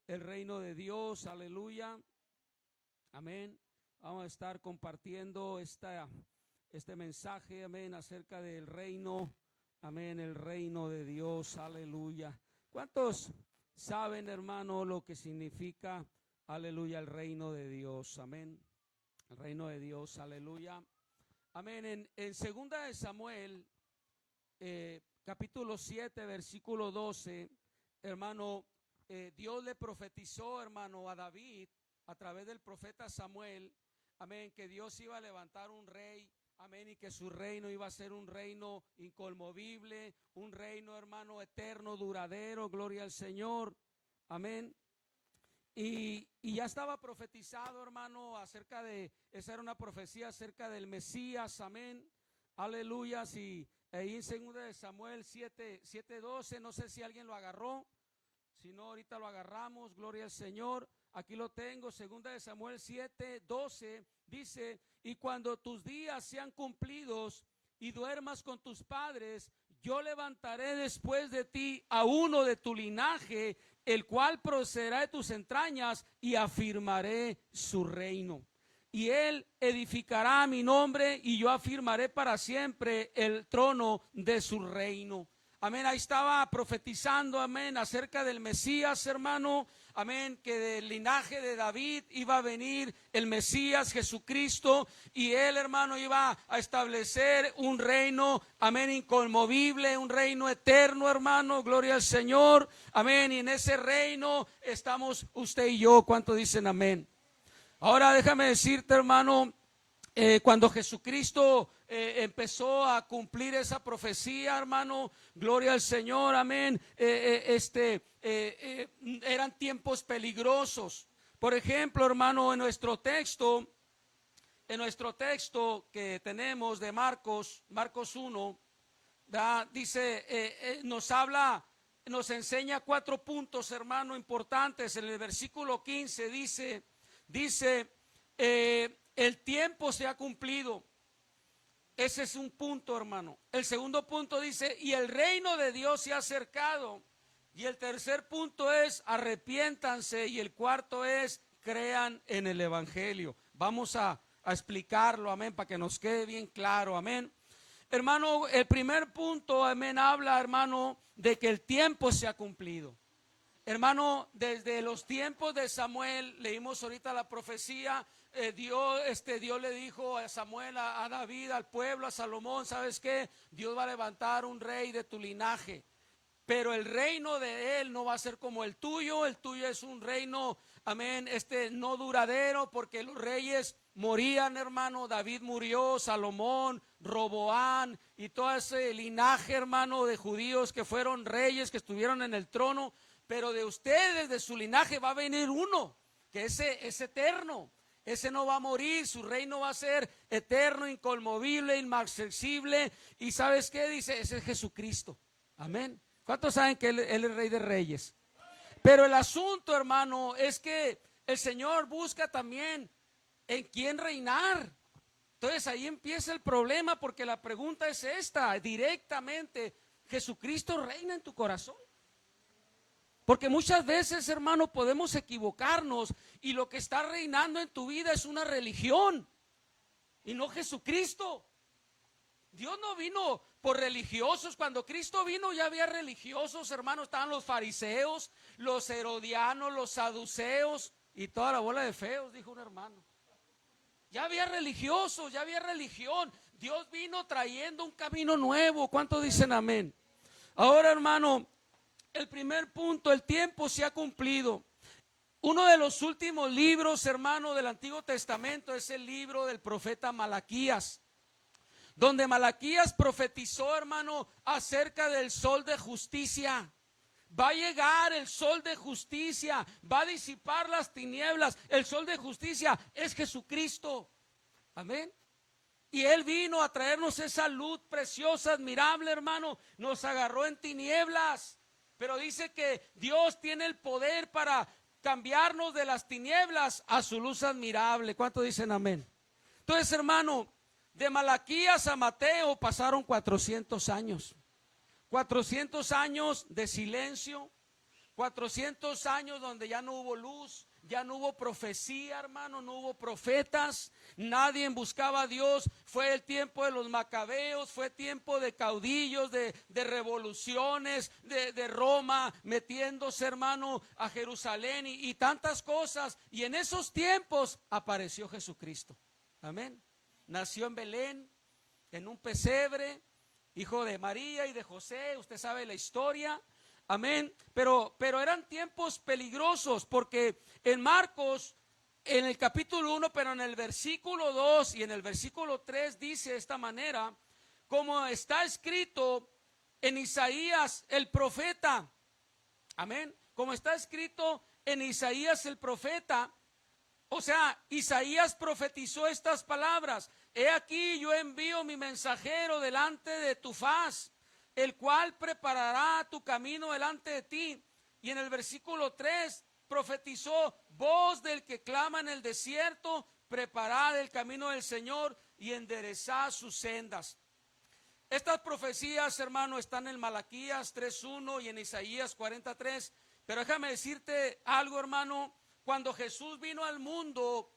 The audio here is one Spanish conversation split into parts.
el reino de Dios, aleluya, amén. Vamos a estar compartiendo este mensaje, amén, acerca del reino, amén, el reino de Dios, aleluya. ¿Cuántos saben, hermano, lo que significa, aleluya, el reino de Dios? Amén, el reino de Dios, aleluya. Amén. En segunda de Samuel, capítulo 7, versículo 12, hermano, Dios le profetizó, hermano, a David a través del profeta Samuel, amén, que Dios iba a levantar un rey, amén, y que su reino iba a ser un reino inconmovible, un reino, hermano, eterno, duradero, gloria al Señor, amén. Y ya estaba profetizado, hermano, acerca de, esa era una profecía acerca del Mesías, amén, aleluya. Y ahí en 2 de Samuel 7:12, no sé si alguien lo agarró, si no ahorita lo agarramos, gloria al Señor. Aquí lo tengo, 2 de Samuel 7:12, dice: y cuando tus días sean cumplidos y duermas con tus padres, yo levantaré después de ti a uno de tu linaje, el cual procederá de tus entrañas, y afirmaré su reino. Y él edificará mi nombre, y yo afirmaré para siempre el trono de su reino. Amén, ahí estaba profetizando, amén, acerca del Mesías, hermano, amén, que del linaje de David iba a venir el Mesías Jesucristo, y él, hermano, iba a establecer un reino, amén, inconmovible, un reino eterno, hermano, gloria al Señor, amén, y en ese reino estamos usted y yo. ¿Cuánto dicen amén? Ahora déjame decirte, hermano, cuando Jesucristo empezó a cumplir esa profecía, hermano, gloria al Señor, amén, eran tiempos peligrosos. Por ejemplo, hermano, en nuestro texto que tenemos de Marcos 1, dice, nos enseña 4 puntos, hermano, importantes. En el versículo 15 dice, el tiempo se ha cumplido. Ese es un punto, hermano. El segundo punto dice, y el reino de Dios se ha acercado. Y el tercer punto es, arrepiéntanse. Y el cuarto es, crean en el evangelio. Vamos a explicarlo, amén, para que nos quede bien claro, amén. Hermano, el primer punto, amén, habla, hermano, de que el tiempo se ha cumplido. Hermano, desde los tiempos de Samuel, leímos ahorita la profecía, Dios le dijo a Samuel, a David, al pueblo, a Salomón: ¿sabes qué? Dios va a levantar un rey de tu linaje, pero el reino de él no va a ser como el tuyo es un reino, amén, no duradero, porque los reyes morían, hermano. David murió, Salomón, Roboán y todo ese linaje, hermano, de judíos que fueron reyes, que estuvieron en el trono. Pero de ustedes, de su linaje, va a venir uno que ese es eterno. Ese no va a morir, su reino va a ser eterno, inconmovible, inmarcesible. Y ¿sabes qué dice? Ese es Jesucristo. Amén. ¿Cuántos saben que él es Rey de Reyes? Pero el asunto, hermano, es que el Señor busca también en quién reinar. Entonces ahí empieza el problema, porque la pregunta es esta, directamente: ¿Jesucristo reina en tu corazón? Porque muchas veces, hermano, podemos equivocarnos y lo que está reinando en tu vida es una religión y no Jesucristo. Dios no vino por religiosos. Cuando Cristo vino ya había religiosos, hermano. Estaban los fariseos, los herodianos, los saduceos y toda la bola de feos, dijo un hermano. Ya había religiosos, ya había religión. Dios vino trayendo un camino nuevo. ¿Cuántos dicen amén? Ahora, hermano, el primer punto: el tiempo se ha cumplido. Uno de los últimos libros, hermano, del Antiguo Testamento es el libro del profeta Malaquías, donde Malaquías profetizó, hermano, acerca del sol de justicia. Va a llegar el sol de justicia, va a disipar las tinieblas. El sol de justicia es Jesucristo. Amén. Y Él vino a traernos esa luz preciosa, admirable, hermano. Nos agarró en tinieblas, pero dice que Dios tiene el poder para cambiarnos de las tinieblas a su luz admirable. ¿Cuántos dicen amén? Entonces, hermano, de Malaquías a Mateo pasaron 400 años. 400 años de silencio, 400 años donde ya no hubo luz, ya no hubo profecía, hermano, no hubo profetas, nadie buscaba a Dios. Fue el tiempo de los macabeos, fue tiempo de caudillos, de revoluciones, de Roma metiéndose, hermano, a Jerusalén y tantas cosas. Y en esos tiempos apareció Jesucristo. Amén. Nació en Belén, en un pesebre, hijo de María y de José. Usted sabe la historia. Amén, pero eran tiempos peligrosos, porque en Marcos, en el capítulo 1, pero en el versículo 2 y en el versículo 3 dice de esta manera, como está escrito en Isaías el profeta. Amén, como está escrito en Isaías el profeta. O sea, Isaías profetizó estas palabras: he aquí yo envío mi mensajero delante de tu faz, el cual preparará tu camino delante de ti. Y en el versículo 3 profetizó: voz del que clama en el desierto, preparad el camino del Señor y enderezad sus sendas. Estas profecías, hermano, están en Malaquías 3:1 y en Isaías 43. Pero déjame decirte algo, hermano. Cuando Jesús vino al mundo,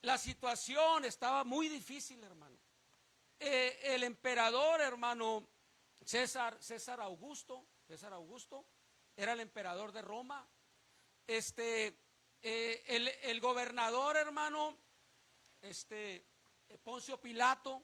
la situación estaba muy difícil, hermano. El emperador, hermano, César Augusto era el emperador de Roma. El gobernador, hermano, Poncio Pilato. O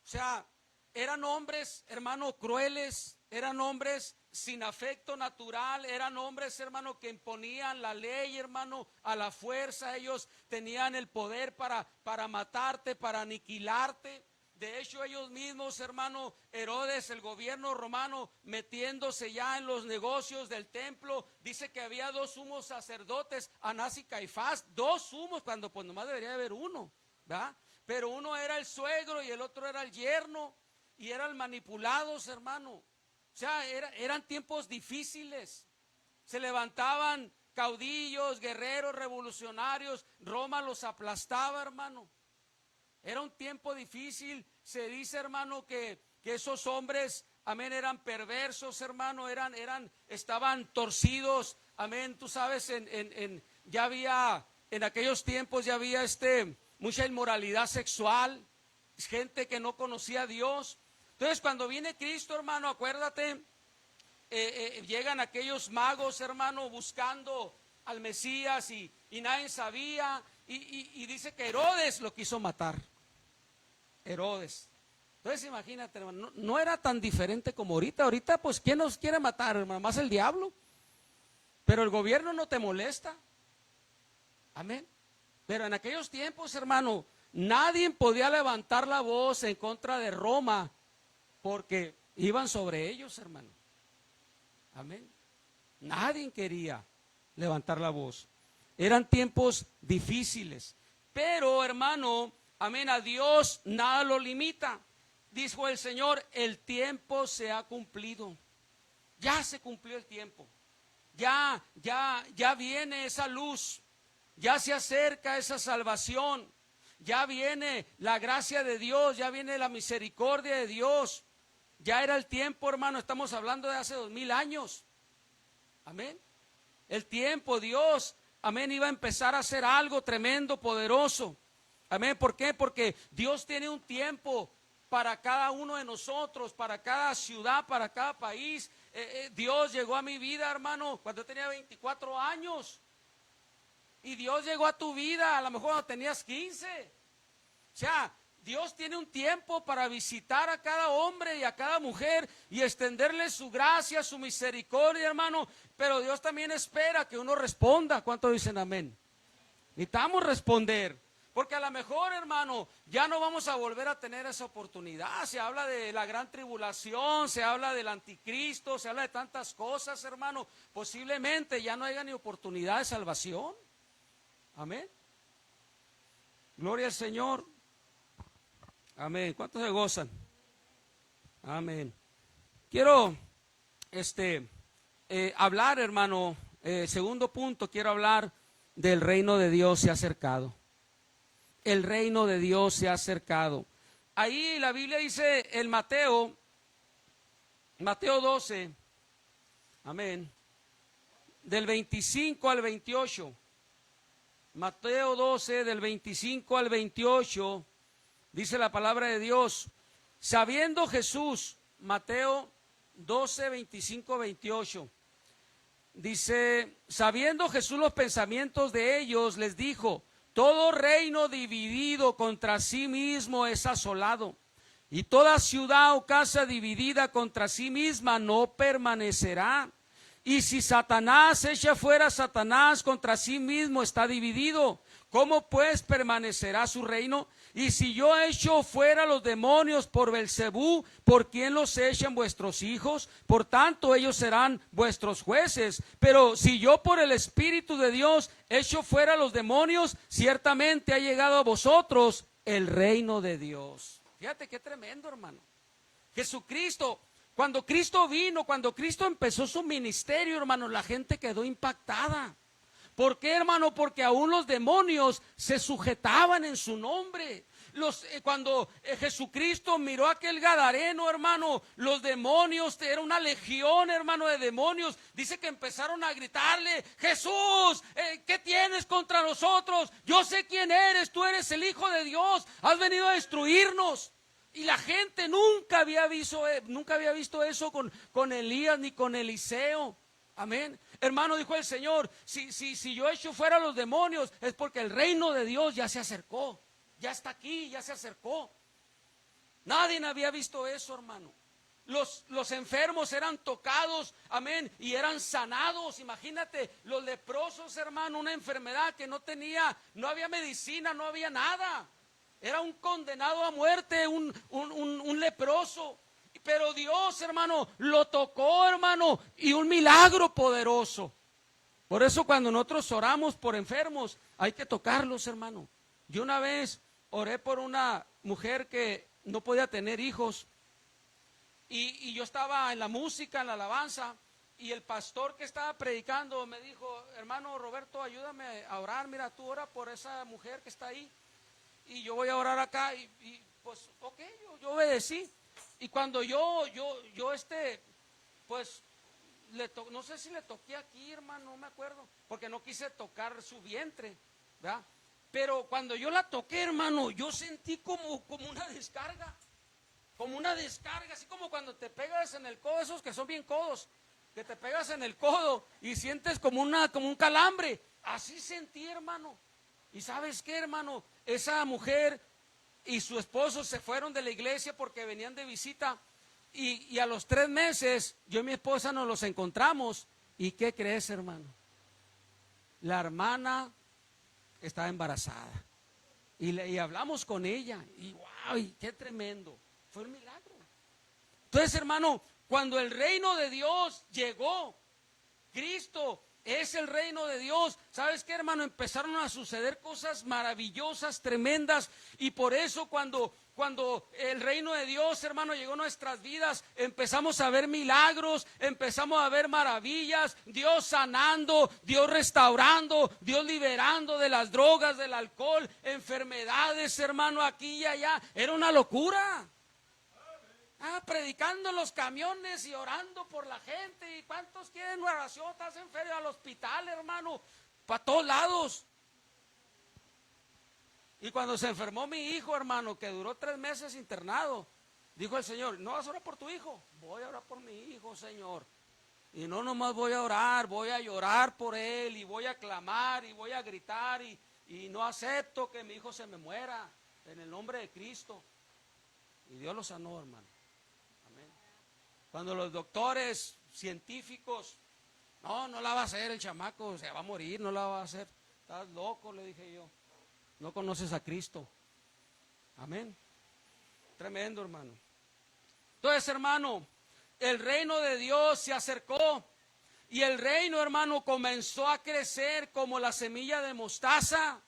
sea, eran hombres, hermano, crueles, eran hombres sin afecto natural, eran hombres, hermano, que imponían la ley, hermano, a la fuerza. Ellos tenían el poder para matarte, para aniquilarte. De hecho, ellos mismos, hermano, Herodes, el gobierno romano, metiéndose ya en los negocios del templo, dice que había 2 sumos sacerdotes, Anás y Caifás, 2 sumos, cuando pues nomás debería haber uno, ¿verdad? Pero uno era el suegro y el otro era el yerno, y eran manipulados, hermano. O sea, eran tiempos difíciles. Se levantaban caudillos, guerreros, revolucionarios, Roma los aplastaba, hermano. Era un tiempo difícil. Se dice, hermano, que esos hombres, amén, eran perversos, hermano, estaban torcidos, amén. Tú sabes, ya había, en aquellos tiempos ya había mucha inmoralidad sexual, gente que no conocía a Dios. Entonces, cuando viene Cristo, hermano, acuérdate, llegan aquellos magos, hermano, buscando al Mesías y nadie sabía, y dice que Herodes lo quiso matar. Herodes. Entonces imagínate, hermano, no era tan diferente como ahorita. Ahorita pues ¿quién nos quiere matar, hermano? Más el diablo. Pero el gobierno no te molesta. Amén. Pero en aquellos tiempos, hermano, nadie podía levantar la voz en contra de Roma, porque iban sobre ellos, hermano. Amén. Nadie quería levantar la voz. Eran tiempos difíciles. Pero, hermano, amén, a Dios nada lo limita. Dijo el Señor: el tiempo se ha cumplido. Ya se cumplió el tiempo. Ya viene esa luz. Ya se acerca esa salvación. Ya viene la gracia de Dios. Ya viene la misericordia de Dios. Ya era el tiempo, hermano. Estamos hablando de hace 2000 años. Amén. El tiempo, Dios, amén, iba a empezar a hacer algo tremendo, poderoso. Amén. ¿Por qué? Porque Dios tiene un tiempo para cada uno de nosotros, para cada ciudad, para cada país. Dios llegó a mi vida, hermano, cuando yo tenía 24 años. Y Dios llegó a tu vida, a lo mejor cuando tenías 15. O sea, Dios tiene un tiempo para visitar a cada hombre y a cada mujer y extenderle su gracia, su misericordia, hermano. Pero Dios también espera que uno responda. ¿Cuántos dicen amén? Necesitamos responder. Porque a lo mejor, hermano, ya no vamos a volver a tener esa oportunidad. Se habla de la gran tribulación, se habla del anticristo, se habla de tantas cosas, hermano. Posiblemente ya no haya ni oportunidad de salvación. Amén. Gloria al Señor. Amén. ¿Cuántos se gozan? Amén. Quiero hablar, hermano, segundo punto, quiero hablar del reino de Dios se ha acercado. El reino de Dios se ha acercado. Ahí la Biblia dice en Mateo 12, amén. del 25 al 28. Mateo 12, del 25 al 28, dice la palabra de Dios. Sabiendo Jesús, Mateo 12, 25, 28. Dice, sabiendo Jesús los pensamientos de ellos, les dijo: todo reino dividido contra sí mismo es asolado, y toda ciudad o casa dividida contra sí misma no permanecerá. Y si Satanás echa fuera a Satanás, contra sí mismo está dividido. ¿Cómo pues permanecerá su reino? Y si yo echo fuera los demonios por Belzebú, ¿por quién los echan vuestros hijos? Por tanto, ellos serán vuestros jueces. Pero si yo por el Espíritu de Dios echo fuera los demonios, ciertamente ha llegado a vosotros el reino de Dios. Fíjate qué tremendo, hermano. Jesucristo, cuando Cristo vino, cuando Cristo empezó su ministerio, hermano, la gente quedó impactada. ¿Por qué, hermano? Porque aún los demonios se sujetaban en su nombre. Cuando Jesucristo miró a aquel gadareno, hermano, los demonios, era una legión, hermano, de demonios. Dice que empezaron a gritarle: Jesús, ¿qué tienes contra nosotros? Yo sé quién eres, tú eres el Hijo de Dios, has venido a destruirnos. Y la gente nunca había visto eso con Elías ni con Eliseo. Amén. Hermano, dijo el Señor, si yo echo fuera los demonios, es porque el reino de Dios ya se acercó. Ya está aquí, ya se acercó. Nadie había visto eso, hermano. Los enfermos eran tocados, amén, y eran sanados. Imagínate, los leprosos, hermano, una enfermedad que no había medicina, no había nada. Era un condenado a muerte, un leproso. Pero Dios, hermano, lo tocó, hermano, y un milagro poderoso. Por eso cuando nosotros oramos por enfermos, hay que tocarlos, hermano. Yo una vez oré por una mujer que no podía tener hijos. Y yo estaba en la música, en la alabanza, y el pastor que estaba predicando me dijo: hermano Roberto, ayúdame a orar. Mira, tú ora por esa mujer que está ahí, y yo voy a orar acá. Y pues, ok, yo obedecí. Y cuando pues, no sé si le toqué aquí, hermano, no me acuerdo, porque no quise tocar su vientre, ¿verdad? Pero cuando yo la toqué, hermano, yo sentí como una descarga, así como cuando te pegas en el codo, esos que son bien codos, que te pegas en el codo y sientes como un calambre. Así sentí, hermano. ¿Y sabes qué, hermano? Esa mujer y su esposo se fueron de la iglesia porque venían de visita, y a los 3 meses yo y mi esposa nos los encontramos. ¿Y qué crees, hermano? La hermana estaba embarazada y hablamos con ella, y wow, y qué tremendo, fue un milagro. Entonces, hermano, cuando el reino de Dios llegó, Cristo es el reino de Dios. ¿Sabes qué, hermano? Empezaron a suceder cosas maravillosas, tremendas. Y por eso cuando el reino de Dios, hermano, llegó a nuestras vidas, empezamos a ver milagros, empezamos a ver maravillas. Dios sanando, Dios restaurando, Dios liberando de las drogas, del alcohol, enfermedades, hermano, aquí y allá. Era una locura. Predicando en los camiones y orando por la gente. ¿Y cuántos quieren oración? Estás enfermo, al hospital, hermano, para todos lados. Y cuando se enfermó mi hijo, hermano, que duró 3 meses internado, dijo el Señor: ¿no vas a orar por tu hijo? Voy a orar por mi hijo, Señor. Y no nomás voy a orar, voy a llorar por él, y voy a clamar, y voy a gritar, y no acepto que mi hijo se me muera, en el nombre de Cristo. Y Dios lo sanó, hermano. Cuando los doctores científicos: no la va a hacer el chamaco, se va a morir, no la va a hacer. Estás loco, le dije yo. No conoces a Cristo. Amén. Tremendo, hermano. Entonces, hermano, el reino de Dios se acercó. Y el reino, hermano, comenzó a crecer como la semilla de mostaza.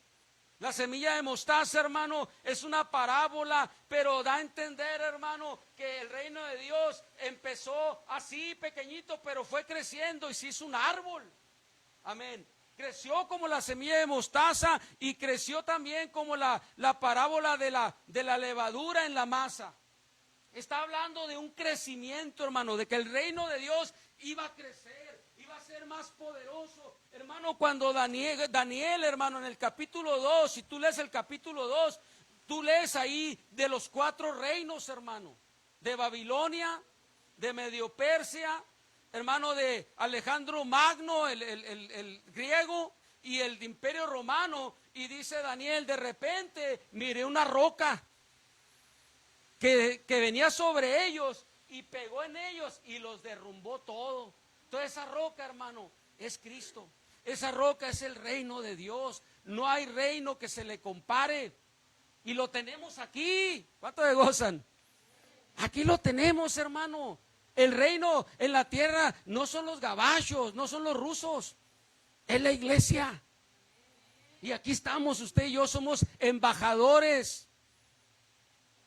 La semilla de mostaza, hermano, es una parábola, pero da a entender, hermano, que el reino de Dios empezó así pequeñito, pero fue creciendo y se hizo un árbol. Amén. Creció como la semilla de mostaza, y creció también como la parábola de la levadura en la masa. Está hablando de un crecimiento, hermano, de que el reino de Dios iba a crecer, iba a ser ser más poderoso. Hermano, cuando Daniel, hermano, en el capítulo 2, si tú lees el capítulo 2, tú lees ahí de los 4 reinos, hermano, de Babilonia, de Medio Persia, hermano, de Alejandro Magno, el griego, y el imperio romano. Y dice Daniel, de repente miré una roca que venía sobre ellos y pegó en ellos y los derrumbó todo. Toda esa roca, hermano, es Cristo. Esa roca es el reino de Dios. No hay reino que se le compare. Y lo tenemos aquí. ¿Cuánto le gozan? Aquí lo tenemos, hermano. El reino en la tierra no son los gabachos, no son los rusos, es la iglesia. Y aquí estamos, usted y yo somos embajadores.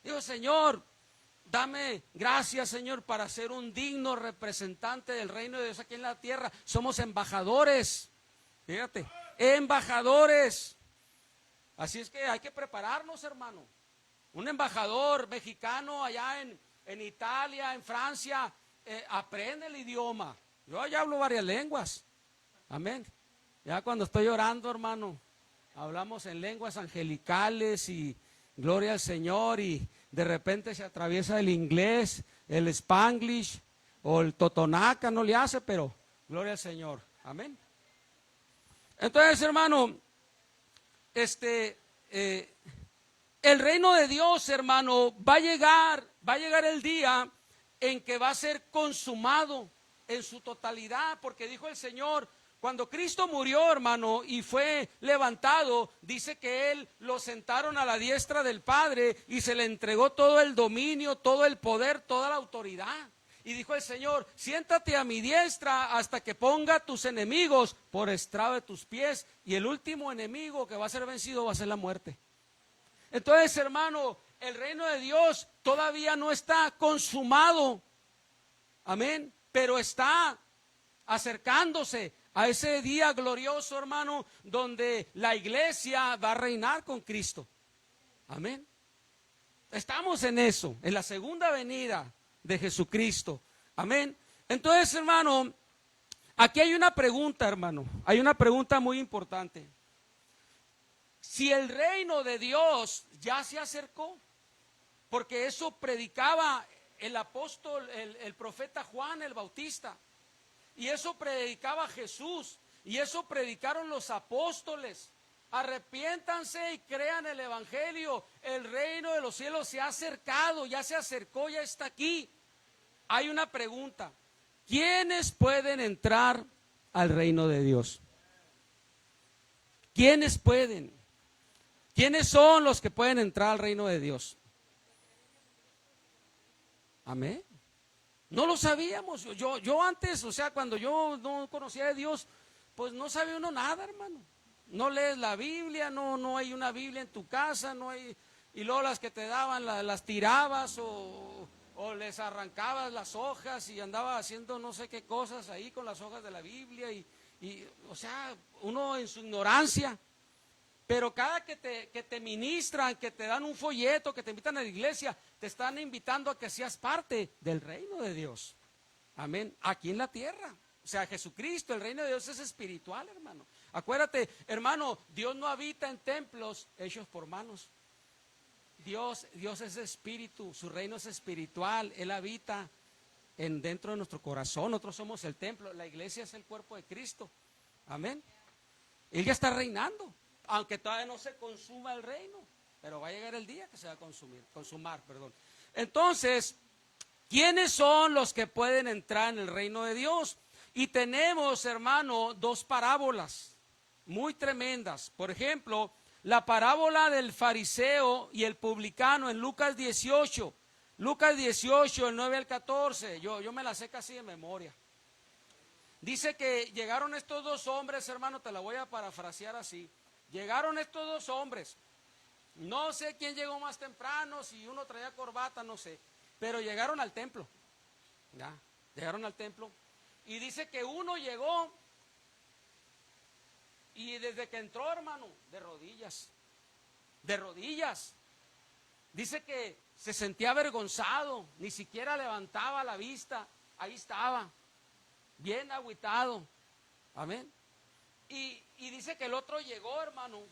Digo, Señor, dame gracias, Señor, para ser un digno representante del reino de Dios aquí en la tierra. Somos embajadores. Fíjate, embajadores. Así es que hay que prepararnos, hermano. Un embajador mexicano allá en Italia, en Francia, aprende el idioma. Yo ya hablo varias lenguas. Amén. Ya cuando estoy orando, hermano, hablamos en lenguas angelicales y gloria al Señor, y de repente se atraviesa el inglés, el spanglish o el totonaca, no le hace, pero gloria al Señor. Amén. Entonces, hermano, el reino de Dios, hermano, va a llegar el día en que va a ser consumado en su totalidad, porque dijo el Señor, cuando Cristo murió, hermano, y fue levantado, dice que Él lo sentaron a la diestra del Padre y se le entregó todo el dominio, todo el poder, toda la autoridad. Y dijo el Señor, siéntate a mi diestra hasta que ponga a tus enemigos por estrado de tus pies. Y el último enemigo que va a ser vencido va a ser la muerte. Entonces, hermano, el reino de Dios todavía no está consumado. Amén. Pero está acercándose a ese día glorioso, hermano, donde la iglesia va a reinar con Cristo. Amén. Estamos en eso, en la segunda venida de Jesucristo. Amén. Entonces, hermano, aquí hay una pregunta, hermano. Hay una pregunta muy importante. Si el reino de Dios ya se acercó, porque eso predicaba el apóstol, el profeta Juan el Bautista, y eso predicaba Jesús, y eso predicaron los apóstoles. Arrepiéntanse y crean el evangelio. El reino de los cielos se ha acercado, ya se acercó, ya está aquí. Hay una pregunta: ¿quiénes pueden entrar al reino de Dios? ¿Quiénes pueden? ¿Quiénes son los que pueden entrar al reino de Dios? Amén. No lo sabíamos. Yo antes, o sea, cuando yo no conocía a Dios, pues no sabía uno nada, hermano. No lees la Biblia, no hay una Biblia en tu casa, no hay, y luego las que te daban las tirabas o les arrancabas las hojas y andaba haciendo no sé qué cosas ahí con las hojas de la Biblia y o sea, uno en su ignorancia. Pero cada que te ministran, que te dan un folleto, que te invitan a la iglesia, te están invitando a que seas parte del reino de Dios. Amén. Aquí en la tierra. O sea, Jesucristo, el reino de Dios es espiritual, hermano. Acuérdate, hermano, Dios no habita en templos hechos por manos. Dios es espíritu, su reino es espiritual. Él habita dentro de nuestro corazón. Nosotros somos el templo, la iglesia es el cuerpo de Cristo. Amén. Él ya está reinando. Aunque todavía no se consuma el reino, pero va a llegar el día que se va a consumar. Entonces, ¿quiénes son los que pueden entrar en el reino de Dios? Y tenemos, hermano, 2 parábolas muy tremendas. Por ejemplo, la parábola del fariseo y el publicano en Lucas 18. Lucas 18, el 9 al 14. Yo me la sé casi de memoria. Dice que llegaron estos 2 hombres, hermano, te la voy a parafrasear así. Llegaron estos 2 hombres, no sé quién llegó más temprano, si uno traía corbata, no sé, pero llegaron al templo, ya, llegaron al templo, y dice que uno llegó, y desde que entró, hermano, de rodillas, dice que se sentía avergonzado, ni siquiera levantaba la vista, ahí estaba, bien agüitado. Amén. Y dice que el otro llegó, hermano.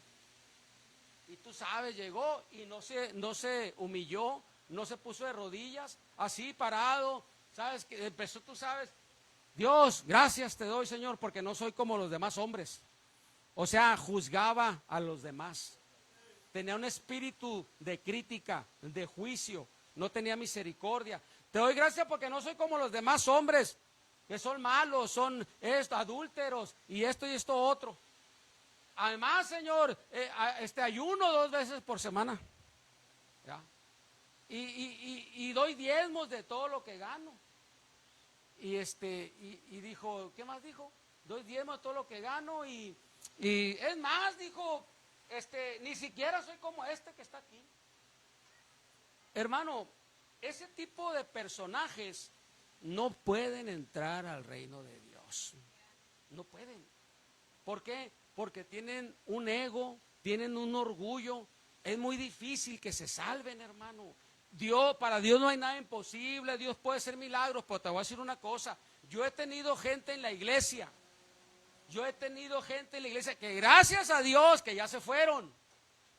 Y tú sabes, llegó y no se humilló, no se puso de rodillas, así parado. Sabes que empezó, tú sabes, Dios, gracias te doy, Señor, porque no soy como los demás hombres. O sea, juzgaba a los demás. Tenía un espíritu de crítica, de juicio. No tenía misericordia. Te doy gracias porque no soy como los demás hombres, que son malos, son adúlteros y esto otro. Además, Señor, ayuno 2 veces por semana. ¿Ya? Y doy diezmos de todo lo que gano. Y dijo, ¿qué más dijo? Doy diezmos de todo lo que gano y es más, dijo, ni siquiera soy como este que está aquí. Hermano, ese tipo de personajes no pueden entrar al reino de Dios. No pueden. ¿Por qué? Porque tienen un ego, tienen un orgullo. Es muy difícil que se salven, hermano. Para Dios no hay nada imposible. Dios puede hacer milagros, pero te voy a decir una cosa. Yo he tenido gente en la iglesia. Que gracias a Dios que ya se fueron,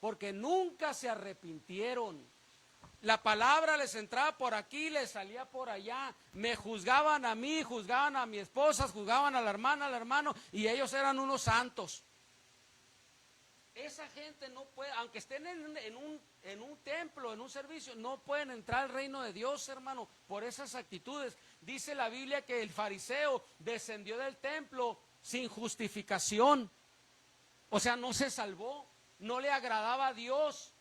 porque nunca se arrepintieron. La palabra les entraba por aquí, les salía por allá. Me juzgaban a mí, juzgaban a mi esposa, juzgaban a la hermana, al hermano, y ellos eran unos santos. Esa gente no puede, aunque estén en un templo, en un servicio, no pueden entrar al reino de Dios, hermano, por esas actitudes. Dice la Biblia que el fariseo descendió del templo sin justificación. O sea, no se salvó, no le agradaba a Dios.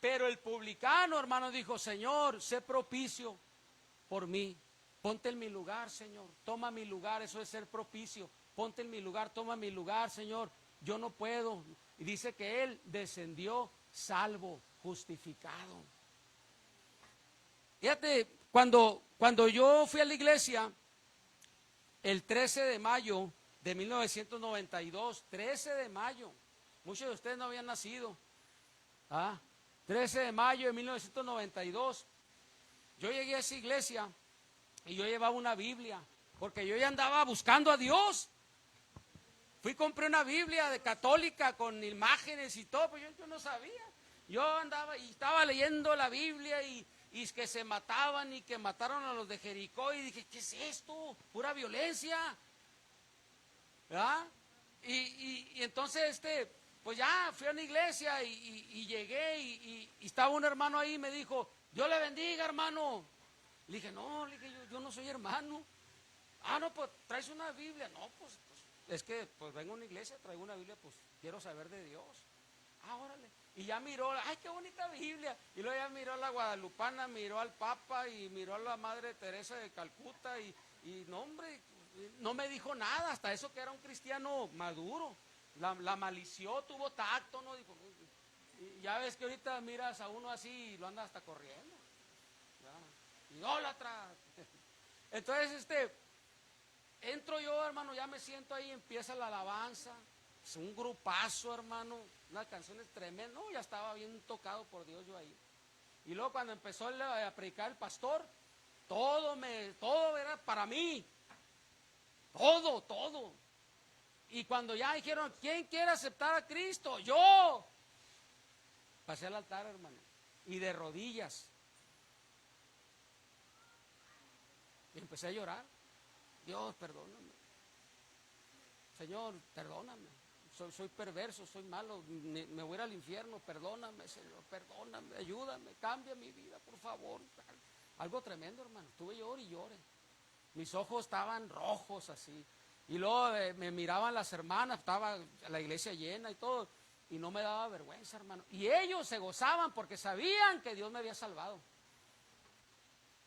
Pero el publicano, hermano, dijo, Señor, sé propicio por mí. Ponte en mi lugar, Señor. Toma mi lugar, eso es ser propicio. Ponte en mi lugar, toma mi lugar, Señor. Yo no puedo. Y dice que él descendió salvo, justificado. Fíjate, cuando yo fui a la iglesia, el 13 de mayo de 1992, 13 de mayo, muchos de ustedes no habían nacido. 13 de mayo de 1992, yo llegué a esa iglesia y yo llevaba una Biblia, porque yo ya andaba buscando a Dios. Fui y compré una Biblia de católica con imágenes y todo, pues yo no sabía. Yo andaba y estaba leyendo la Biblia y que se mataban y que mataron a los de Jericó y dije, ¿qué es esto? Pura violencia. ¿Verdad? Y entonces pues ya fui a una iglesia y llegué y estaba un hermano ahí y me dijo, Dios le bendiga, hermano. Le dije, no, yo no soy hermano. No, pues traes una Biblia. No, pues es que pues vengo a una iglesia, traigo una Biblia, pues quiero saber de Dios. Órale. Y ya miró, ay, qué bonita Biblia. Y luego ya miró a la guadalupana, miró al Papa y miró a la Madre Teresa de Calcuta y no, hombre, no me dijo nada, hasta eso que era un cristiano maduro. La malició, tuvo tacto, ¿no? Dijo, y ya ves que ahorita miras a uno así y lo anda hasta corriendo. Idólatra. Entonces, entro yo, hermano, ya me siento ahí, empieza la alabanza. Es un grupazo, hermano, unas canciones tremendas. No, ya estaba bien tocado por Dios yo ahí. Y luego cuando empezó a predicar el pastor, todo era para mí. Todo. Y cuando ya dijeron, ¿quién quiere aceptar a Cristo? Yo. Pasé al altar, hermano, y de rodillas. Y empecé a llorar. Dios, perdóname. Señor, perdóname. Soy perverso, soy malo, me voy a ir al infierno. Perdóname, Señor, perdóname, ayúdame, cambia mi vida, por favor. Algo tremendo, hermano. Estuve llorando y lloré. Mis ojos estaban rojos así. Y luego me miraban las hermanas, estaba la iglesia llena y todo, y no me daba vergüenza, hermano. Y ellos se gozaban porque sabían que Dios me había salvado.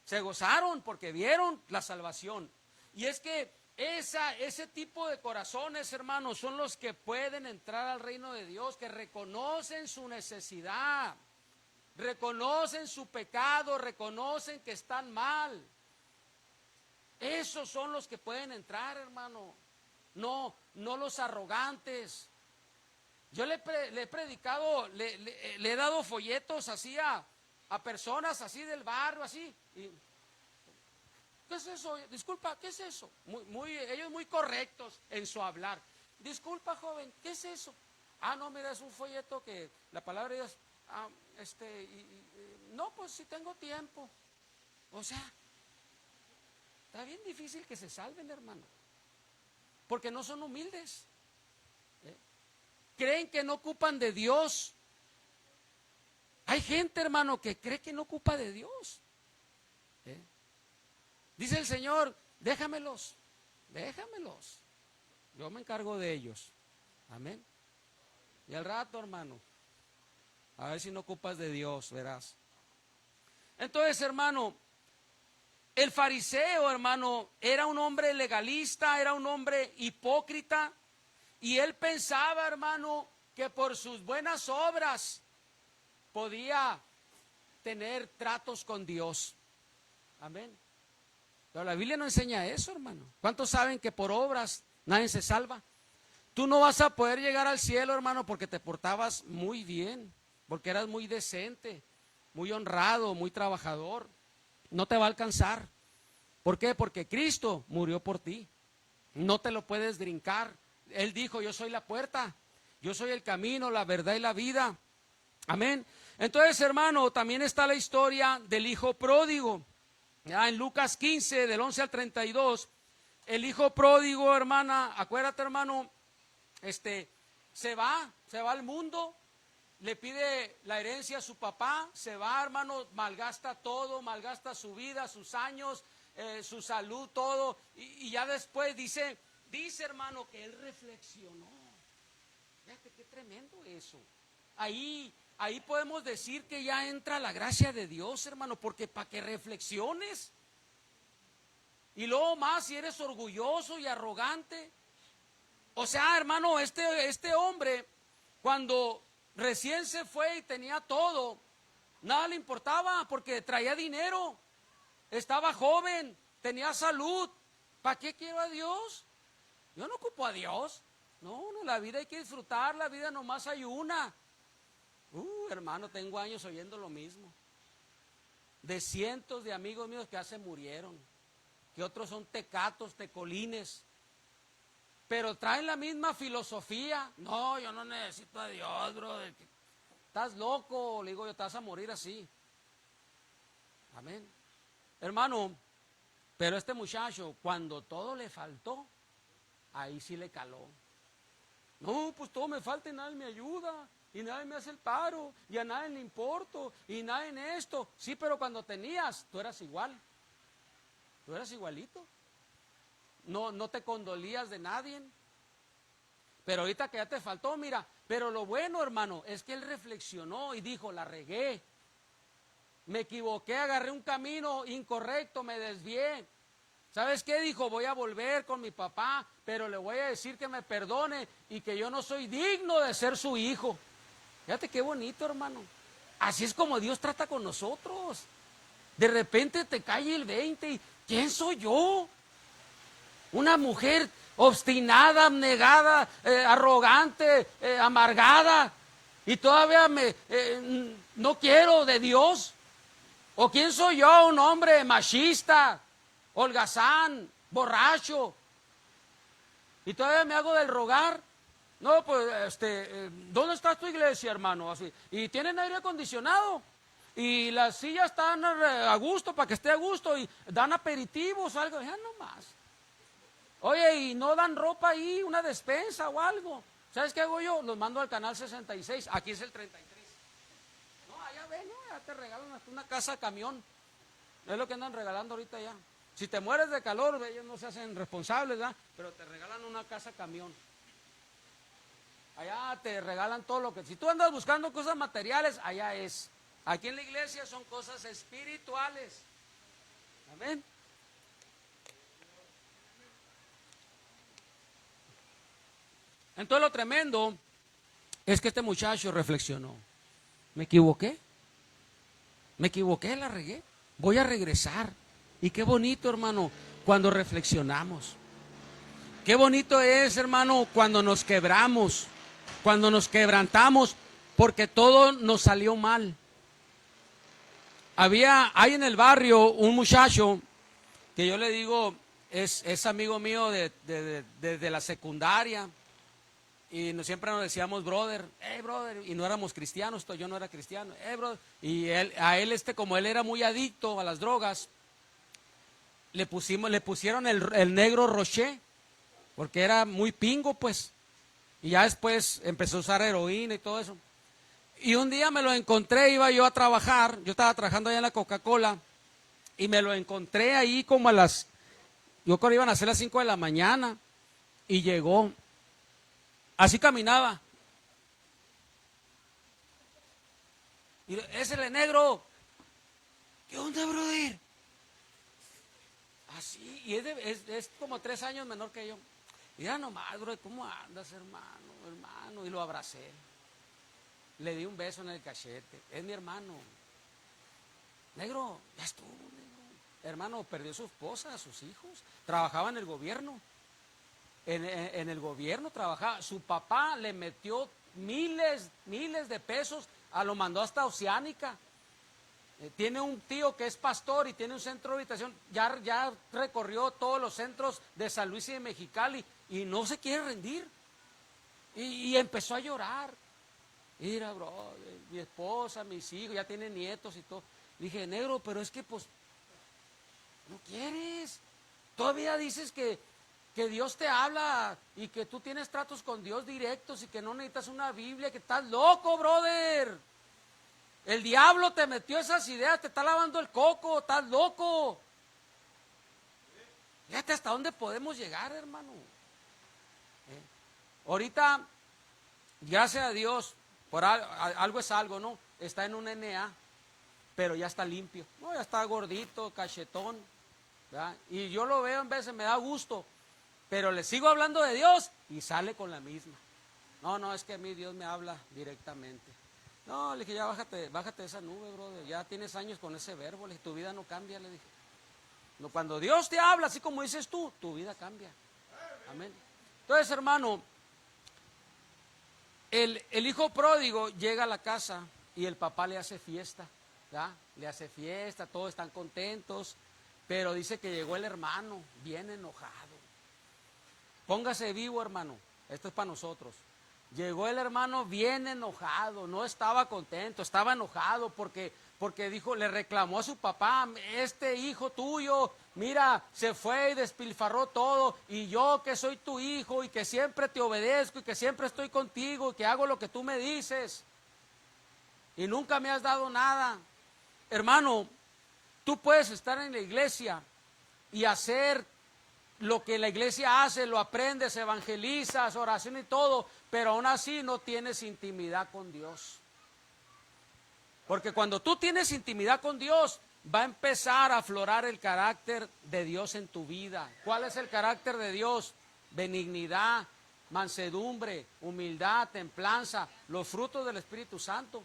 Se gozaron porque vieron la salvación. Y es que ese tipo de corazones, hermanos, son los que pueden entrar al reino de Dios, que reconocen su necesidad, reconocen su pecado, reconocen que están mal. Esos son los que pueden entrar, hermano. No los arrogantes. Yo le he predicado, le he dado folletos así a personas así del barrio, así. Y, ¿qué es eso? Disculpa, ¿qué es eso? Ellos muy correctos en su hablar. Disculpa, joven, ¿qué es eso? No, mira, es un folleto que la palabra de Dios, no, pues si tengo tiempo. O sea, está bien difícil que se salven, hermano, porque no son humildes. Creen que no ocupan de Dios. Hay gente, hermano, que cree que no ocupa de Dios. Dice el Señor, déjamelos. Yo me encargo de ellos. Amén. Y al rato, hermano, a ver si no ocupas de Dios, verás. Entonces, hermano, el fariseo, hermano, era un hombre legalista, era un hombre hipócrita, y él pensaba, hermano, que por sus buenas obras podía tener tratos con Dios. Amén. Pero la Biblia no enseña eso, hermano. ¿Cuántos saben que por obras nadie se salva? Tú no vas a poder llegar al cielo, hermano, porque te portabas muy bien, porque eras muy decente, muy honrado, muy trabajador. No te va a alcanzar. ¿Por qué? Porque Cristo murió por ti. No te lo puedes brincar. Él dijo, yo soy la puerta, yo soy el camino, la verdad y la vida. Amén. Entonces, hermano, también está la historia del hijo pródigo. Ya en Lucas 15, del 11 al 32, el hijo pródigo, hermana, acuérdate, hermano, se va al mundo, le pide la herencia a su papá, se va, hermano, malgasta todo, malgasta su vida, sus años, su salud, todo, y ya después dice, hermano, que él reflexionó. Fíjate qué tremendo eso. Ahí podemos decir que ya entra la gracia de Dios, hermano, porque para que reflexiones. Y luego más si eres orgulloso y arrogante. O sea, hermano, este hombre, cuando recién se fue y tenía todo, nada le importaba porque traía dinero, estaba joven, tenía salud. ¿Para qué quiero a Dios? Yo no ocupo a Dios. No, la vida hay que disfrutar, la vida nomás hay una. Hermano, tengo años oyendo lo mismo. De cientos de amigos míos que ya se murieron, que otros son tecatos, tecolines, pero traen la misma filosofía. No, yo no necesito a Dios, bro. Estás loco, le digo yo, te vas a morir así. Amén. Hermano, pero este muchacho, cuando todo le faltó, ahí sí le caló. No, pues todo me falta y nadie me ayuda, y nadie me hace el paro, y a nadie le importo, y nadie en esto. Sí, pero cuando tenías, tú eras igual. Tú eras igualito. No te condolías de nadie. Pero ahorita que ya te faltó, mira. Pero lo bueno, hermano, es que él reflexionó y dijo, la regué. Me equivoqué, agarré un camino incorrecto, me desvié. ¿Sabes qué? Dijo, voy a volver con mi papá, pero le voy a decir que me perdone y que yo no soy digno de ser su hijo. Fíjate qué bonito, hermano. Así es como Dios trata con nosotros. De repente te cae el 20 y ¿quién soy yo? Una mujer obstinada, abnegada, arrogante, amargada, y todavía no quiero de Dios. ¿O quién soy yo? Un hombre machista, holgazán, borracho, y todavía me hago del rogar. No, pues, ¿dónde está tu iglesia, hermano? Así. Y tienen aire acondicionado, y las sillas están a gusto, para que esté a gusto, y dan aperitivos o algo, ya nomás. Oye, y no dan ropa ahí, una despensa o algo. ¿Sabes qué hago yo? Los mando al canal 66, aquí es el 33. No, allá ven, ya te regalan hasta una casa camión. Es lo que andan regalando ahorita ya. Si te mueres de calor, ellos no se hacen responsables, ¿verdad? Pero te regalan una casa camión. Allá te regalan todo lo que... Si tú andas buscando cosas materiales, allá es. Aquí en la iglesia son cosas espirituales. Amén. Entonces lo tremendo es que este muchacho reflexionó. Me equivoqué, la regué, voy a regresar. Y qué bonito, hermano, cuando reflexionamos. Qué bonito es, hermano, cuando nos quebramos, cuando nos quebrantamos, porque todo nos salió mal. Hay en el barrio un muchacho que yo le digo, es amigo mío desde la secundaria. Y siempre nos decíamos brother, hey brother, y no éramos cristianos, yo no era cristiano, hey brother. Y a él como él era muy adicto a las drogas, le pusieron el negro Rocher, porque era muy pingo pues. Y ya después empezó a usar heroína y todo eso. Y un día me lo encontré, iba yo a trabajar, yo estaba trabajando allá en la Coca-Cola, y me lo encontré ahí como yo creo que iban a ser las 5 de la mañana, y llegó. Así caminaba. Y ese es el negro. ¿Qué onda, brother? Así, y es como 3 años menor que yo. Y ya nomás, brother, ¿cómo andas, hermano? Y lo abracé. Le di un beso en el cachete. Es mi hermano. Negro, ya estuvo, negro. Hermano, perdió su esposa, sus hijos. Trabajaba en el gobierno. En el gobierno trabajaba, su papá le metió miles de pesos, lo mandó hasta Oceánica. Tiene un tío que es pastor y tiene un centro de habitación, ya recorrió todos los centros de San Luis y de Mexicali y no se quiere rendir. Y empezó a llorar. Mira, bro, mi esposa, mis hijos, ya tienen nietos y todo. Dije, negro, pero es que pues, no quieres. Todavía dices que Dios te habla y que tú tienes tratos con Dios directos y que no necesitas una Biblia, que estás loco, brother. El diablo te metió esas ideas, te está lavando el coco, estás loco. Fíjate hasta dónde podemos llegar, hermano. Ahorita, gracias a Dios, por algo es algo, ¿no? Está en un NA, pero ya está limpio. No, ya está gordito, cachetón, ¿verdad? Y yo lo veo en veces, me da gusto. Pero le sigo hablando de Dios y sale con la misma. No, es que a mí Dios me habla directamente. No, le dije, ya bájate de esa nube, brother. Ya tienes años con ese verbo, le dije, tu vida no cambia, le dije. No, cuando Dios te habla, así como dices tú, tu vida cambia. Amén. Entonces, hermano, el hijo pródigo llega a la casa y el papá le hace fiesta, ¿verdad? Le hace fiesta, todos están contentos, pero dice que llegó el hermano bien enojado. Póngase vivo, hermano, esto es para nosotros. Llegó el hermano bien enojado, no estaba contento, estaba enojado porque dijo, le reclamó a su papá, este hijo tuyo, mira, se fue y despilfarró todo, y yo que soy tu hijo y que siempre te obedezco y que siempre estoy contigo y que hago lo que tú me dices y nunca me has dado nada. Hermano, tú puedes estar en la iglesia y hacer lo que la iglesia hace, lo aprendes, evangelizas, oración y todo, pero aún así no tienes intimidad con Dios. Porque cuando tú tienes intimidad con Dios, va a empezar a aflorar el carácter de Dios en tu vida. ¿Cuál es el carácter de Dios? Benignidad, mansedumbre, humildad, templanza, los frutos del Espíritu Santo.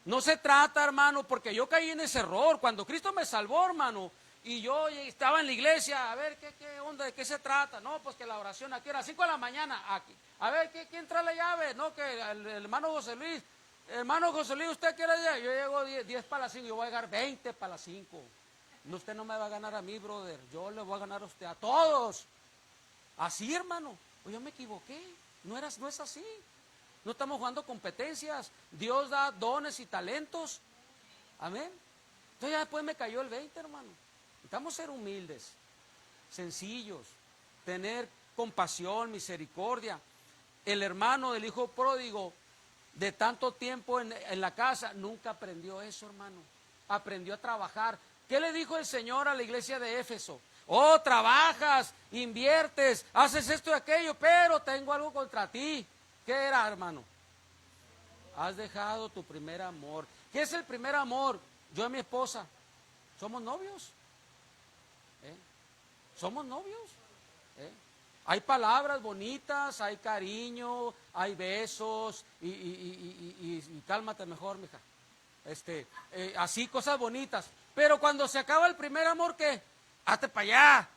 No se trata, hermano, porque yo caí en ese error. Cuando Cristo me salvó, hermano, y yo estaba en la iglesia, a ver, ¿qué onda? ¿De qué se trata? No, pues que la oración aquí era 5 de la mañana, aquí. A ver, ¿quién trae la llave? No, que el hermano José Luis. Hermano José Luis, ¿usted qué hora llega? Yo llego 10 para las 5, yo voy a llegar 20 para las 5. No, usted no me va a ganar a mí, brother. Yo le voy a ganar a usted, a todos. Así, hermano. Pues yo me equivoqué. No es así. No estamos jugando competencias. Dios da dones y talentos. Amén. Entonces ya después me cayó el 20, hermano. Necesitamos ser humildes, sencillos, tener compasión, misericordia. El hermano del hijo pródigo, de tanto tiempo en la casa, nunca aprendió eso, hermano. Aprendió a trabajar. ¿Qué le dijo el Señor a la iglesia de Éfeso? Oh, trabajas, inviertes, haces esto y aquello, pero tengo algo contra ti. ¿Qué era, hermano? Has dejado tu primer amor. ¿Qué es el primer amor? Yo y mi esposa, ¿somos novios? ¿Somos novios? Hay palabras bonitas, hay cariño, hay besos y cálmate mejor, mija. Así cosas bonitas. Pero cuando se acaba el primer amor, ¿qué? Hazte para allá.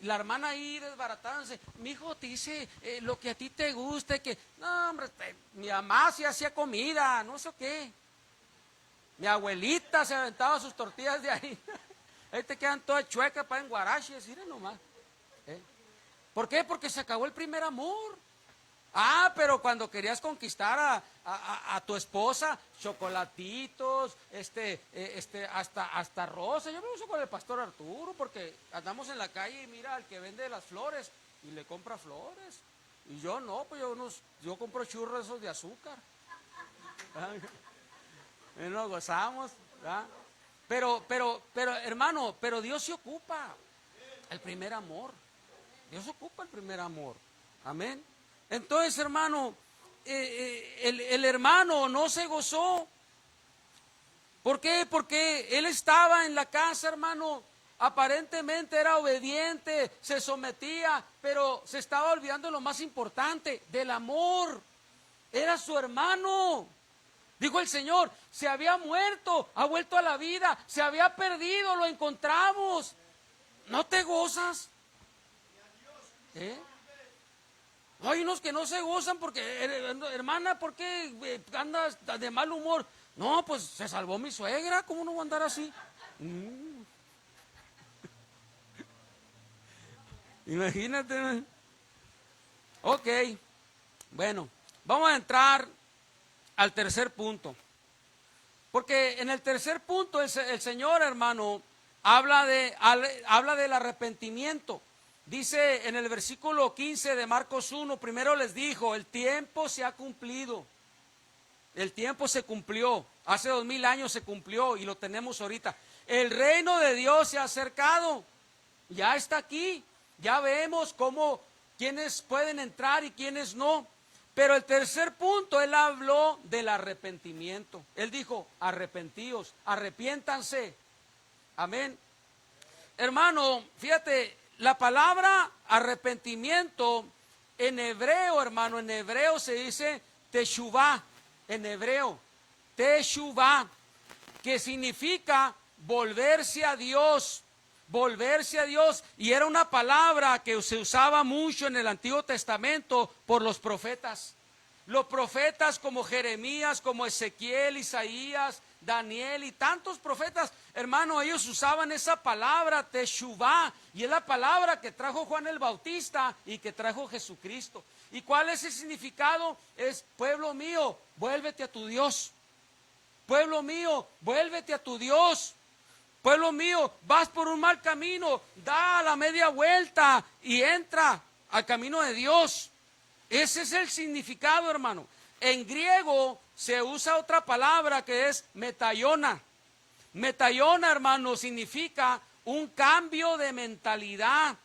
La hermana ahí desbaratándose. Mi hijo te dice lo que a ti te gusta, que no, hombre, mi mamá sí hacía comida, no sé qué. Mi abuelita se aventaba sus tortillas de ahí. ahí te quedan todas chuecas para en guaraches, miren nomás. ¿Por qué? Porque se acabó el primer amor. Ah, pero cuando querías conquistar a tu esposa, chocolatitos, hasta rosas. Yo me uso con el pastor Arturo porque andamos en la calle y mira al que vende las flores y le compra flores. Y yo no, pues yo compro churros esos de azúcar. Y nos gozamos, ¿verdad? Pero hermano, pero Dios se ocupa el primer amor. Dios se ocupa el primer amor. Amén. Entonces, hermano, el hermano no se gozó. ¿Por qué? Porque él estaba en la casa, hermano. Aparentemente era obediente, se sometía, pero se estaba olvidando de lo más importante, del amor. Era su hermano. Dijo el Señor, se había muerto, ha vuelto a la vida, se había perdido, lo encontramos. ¿No te gozas? Hay unos que no se gozan porque, hermana, ¿por qué andas de mal humor? No, pues se salvó mi suegra, ¿cómo no va a andar así? Imagínate. Ok, bueno, vamos a entrar al tercer punto. Porque en el tercer punto el Señor, hermano, habla del arrepentimiento. Dice en el versículo 15 de Marcos 1, primero les dijo, el tiempo se ha cumplido. El tiempo se cumplió. Hace 2000 años se cumplió y lo tenemos ahorita. El reino de Dios se ha acercado. Ya está aquí. Ya vemos quiénes pueden entrar y quiénes no. Pero el tercer punto, él habló del arrepentimiento. Él dijo, arrepentíos, arrepiéntanse. Amén. Hermano, fíjate, la palabra arrepentimiento en hebreo, hermano, en hebreo se dice teshuvah, en hebreo, teshuvah, que significa volverse a Dios. Volverse a Dios, y era una palabra que se usaba mucho en el Antiguo Testamento por los profetas. Los profetas como Jeremías, como Ezequiel, Isaías, Daniel y tantos profetas, hermano, ellos usaban esa palabra teshuvah, y es la palabra que trajo Juan el Bautista y que trajo Jesucristo. ¿Y cuál es el significado? Es, pueblo mío, vuélvete a tu Dios. Pueblo mío, vuélvete a tu Dios. Pueblo mío, vas por un mal camino, da la media vuelta y entra al camino de Dios. Ese es el significado, hermano. En griego se usa otra palabra que es metaiona. Metaiona, hermano, significa un cambio de mentalidad,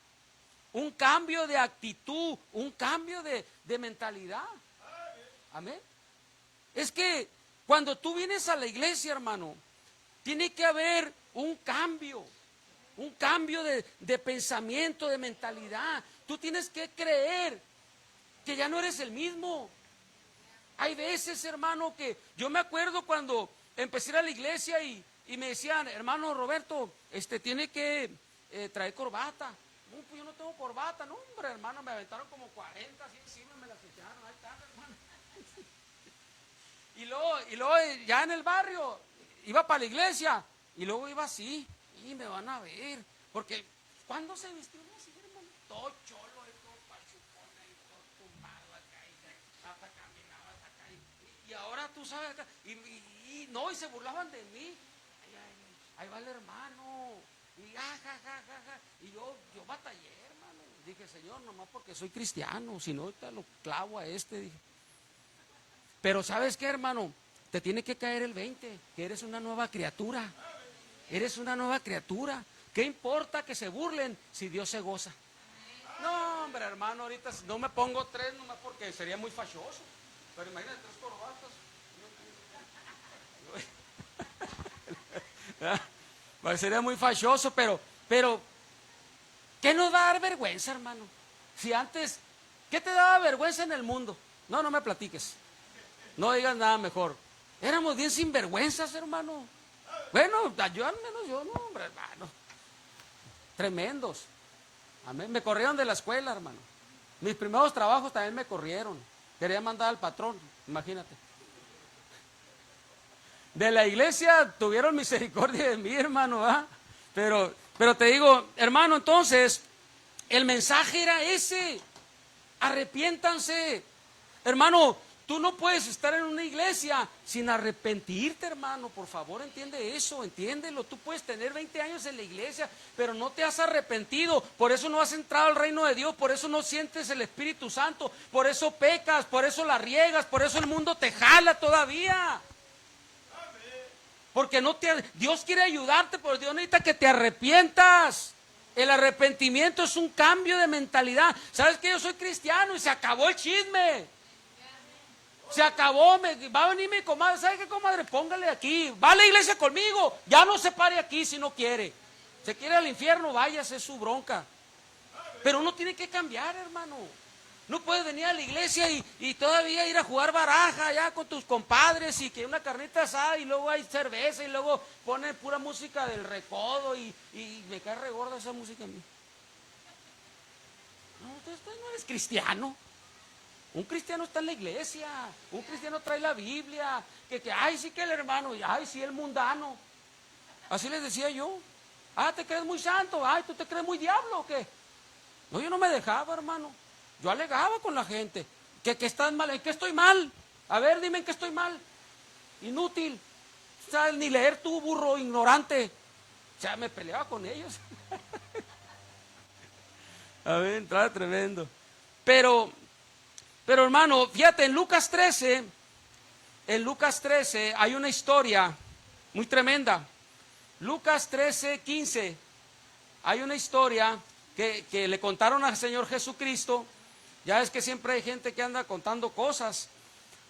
un cambio de actitud, un cambio de mentalidad. Amén. Es que cuando tú vienes a la iglesia, hermano, tiene que haber un cambio de pensamiento, de mentalidad. Tú tienes que creer que ya no eres el mismo. Hay veces, hermano, que yo me acuerdo cuando empecé a ir a la iglesia y me decían, hermano Roberto, tiene que traer corbata. No, pues yo no tengo corbata. No, hombre, hermano, me aventaron como 40 así encima y me las echaron. Ahí está, hermano. Y luego ya en el barrio iba para la iglesia y luego iba así y me van a ver, porque ¿cuándo se vistió así, hermano? Todo cholo, todo pachucón, todo tumbado acá y hasta caminaba hasta acá y ahora tú sabes acá y se burlaban de mí. Ahí va el hermano y y yo batallé, hermano. Dije, Señor, nomás porque soy cristiano, si no te lo clavo a dije. Pero ¿sabes qué, hermano? Te tiene que caer el 20, que eres una nueva criatura. Eres una nueva criatura. ¿Qué importa que se burlen si Dios se goza? No, hombre, hermano, ahorita no me pongo 3 nomás porque sería muy fachoso. Pero imagínate 3 corbatas. Sería muy fachoso, pero ¿qué nos va a dar vergüenza, hermano? Si antes, ¿qué te daba vergüenza en el mundo? No me platiques. No digas nada mejor. Éramos bien sinvergüenzas, hermano. Bueno, yo al menos no, hombre, hermano. Tremendos. Amén. Me corrieron de la escuela, hermano. Mis primeros trabajos también me corrieron. Quería mandar al patrón, imagínate. De la iglesia tuvieron misericordia de mí, hermano, ¿ah? Pero te digo, hermano, entonces, el mensaje era ese. Arrepiéntanse. Hermano, tú no puedes estar en una iglesia sin arrepentirte, hermano. Por favor, entiende eso, entiéndelo. Tú puedes tener 20 años en la iglesia, pero no te has arrepentido. Por eso no has entrado al reino de Dios, por eso no sientes el Espíritu Santo, por eso pecas, por eso la riegas, por eso el mundo te jala todavía. Porque Dios quiere ayudarte, pero Dios necesita que te arrepientas. El arrepentimiento es un cambio de mentalidad. ¿Sabes que yo soy cristiano y se acabó el chisme? Se acabó, va a venir mi comadre. ¿Sabe qué, comadre? Póngale aquí. Va a la iglesia conmigo. Ya no se pare aquí si no quiere. Se quiere al infierno, váyase, es su bronca. Pero uno tiene que cambiar, hermano. No puedes venir a la iglesia y todavía ir a jugar baraja allá con tus compadres y que una carnita asada y luego hay cerveza y luego ponen pura música del recodo y me cae re gorda esa música a mí. No, entonces no eres cristiano. Un cristiano está en la iglesia, un cristiano trae la Biblia, ay sí que el hermano, y ay sí el mundano. Así les decía yo. ¿Te crees muy santo? Ay, ¿tú te crees muy diablo o qué? No, yo no me dejaba, hermano. Yo alegaba con la gente, que estás mal, ¿en qué estoy mal? A ver, dime en qué estoy mal. Inútil, ¿sabes ni leer tú, burro ignorante? O sea, me peleaba con ellos. A ver, entraba tremendo. Pero hermano, fíjate, en Lucas 13 hay una historia muy tremenda. Lucas 13:15, hay una historia que le contaron al Señor Jesucristo. Ya es que siempre hay gente que anda contando cosas.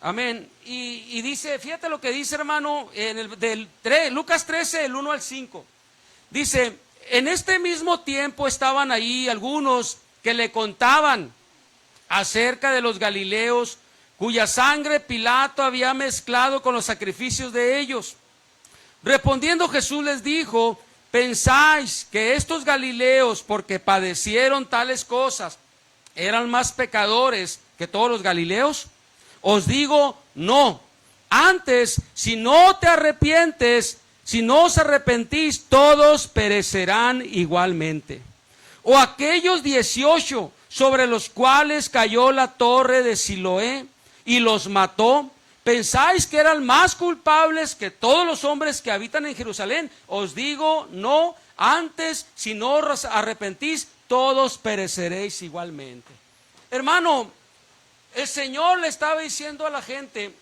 Amén. Y dice, fíjate lo que dice, hermano, Lucas 13, el 1 al 5. Dice, en este mismo tiempo estaban ahí algunos que le contaban acerca de los galileos, cuya sangre Pilato había mezclado con los sacrificios de ellos. Respondiendo Jesús les dijo, ¿pensáis que estos galileos, porque padecieron tales cosas, eran más pecadores que todos los galileos? Os digo, no. Antes, si no te arrepientes, si no os arrepentís, todos perecerán igualmente. O aquellos 18 sobre los cuales cayó la torre de Siloé y los mató, ¿pensáis que eran más culpables que todos los hombres que habitan en Jerusalén? Os digo, no. Antes, si no os arrepentís, todos pereceréis igualmente. Hermano, el Señor le estaba diciendo a la gente,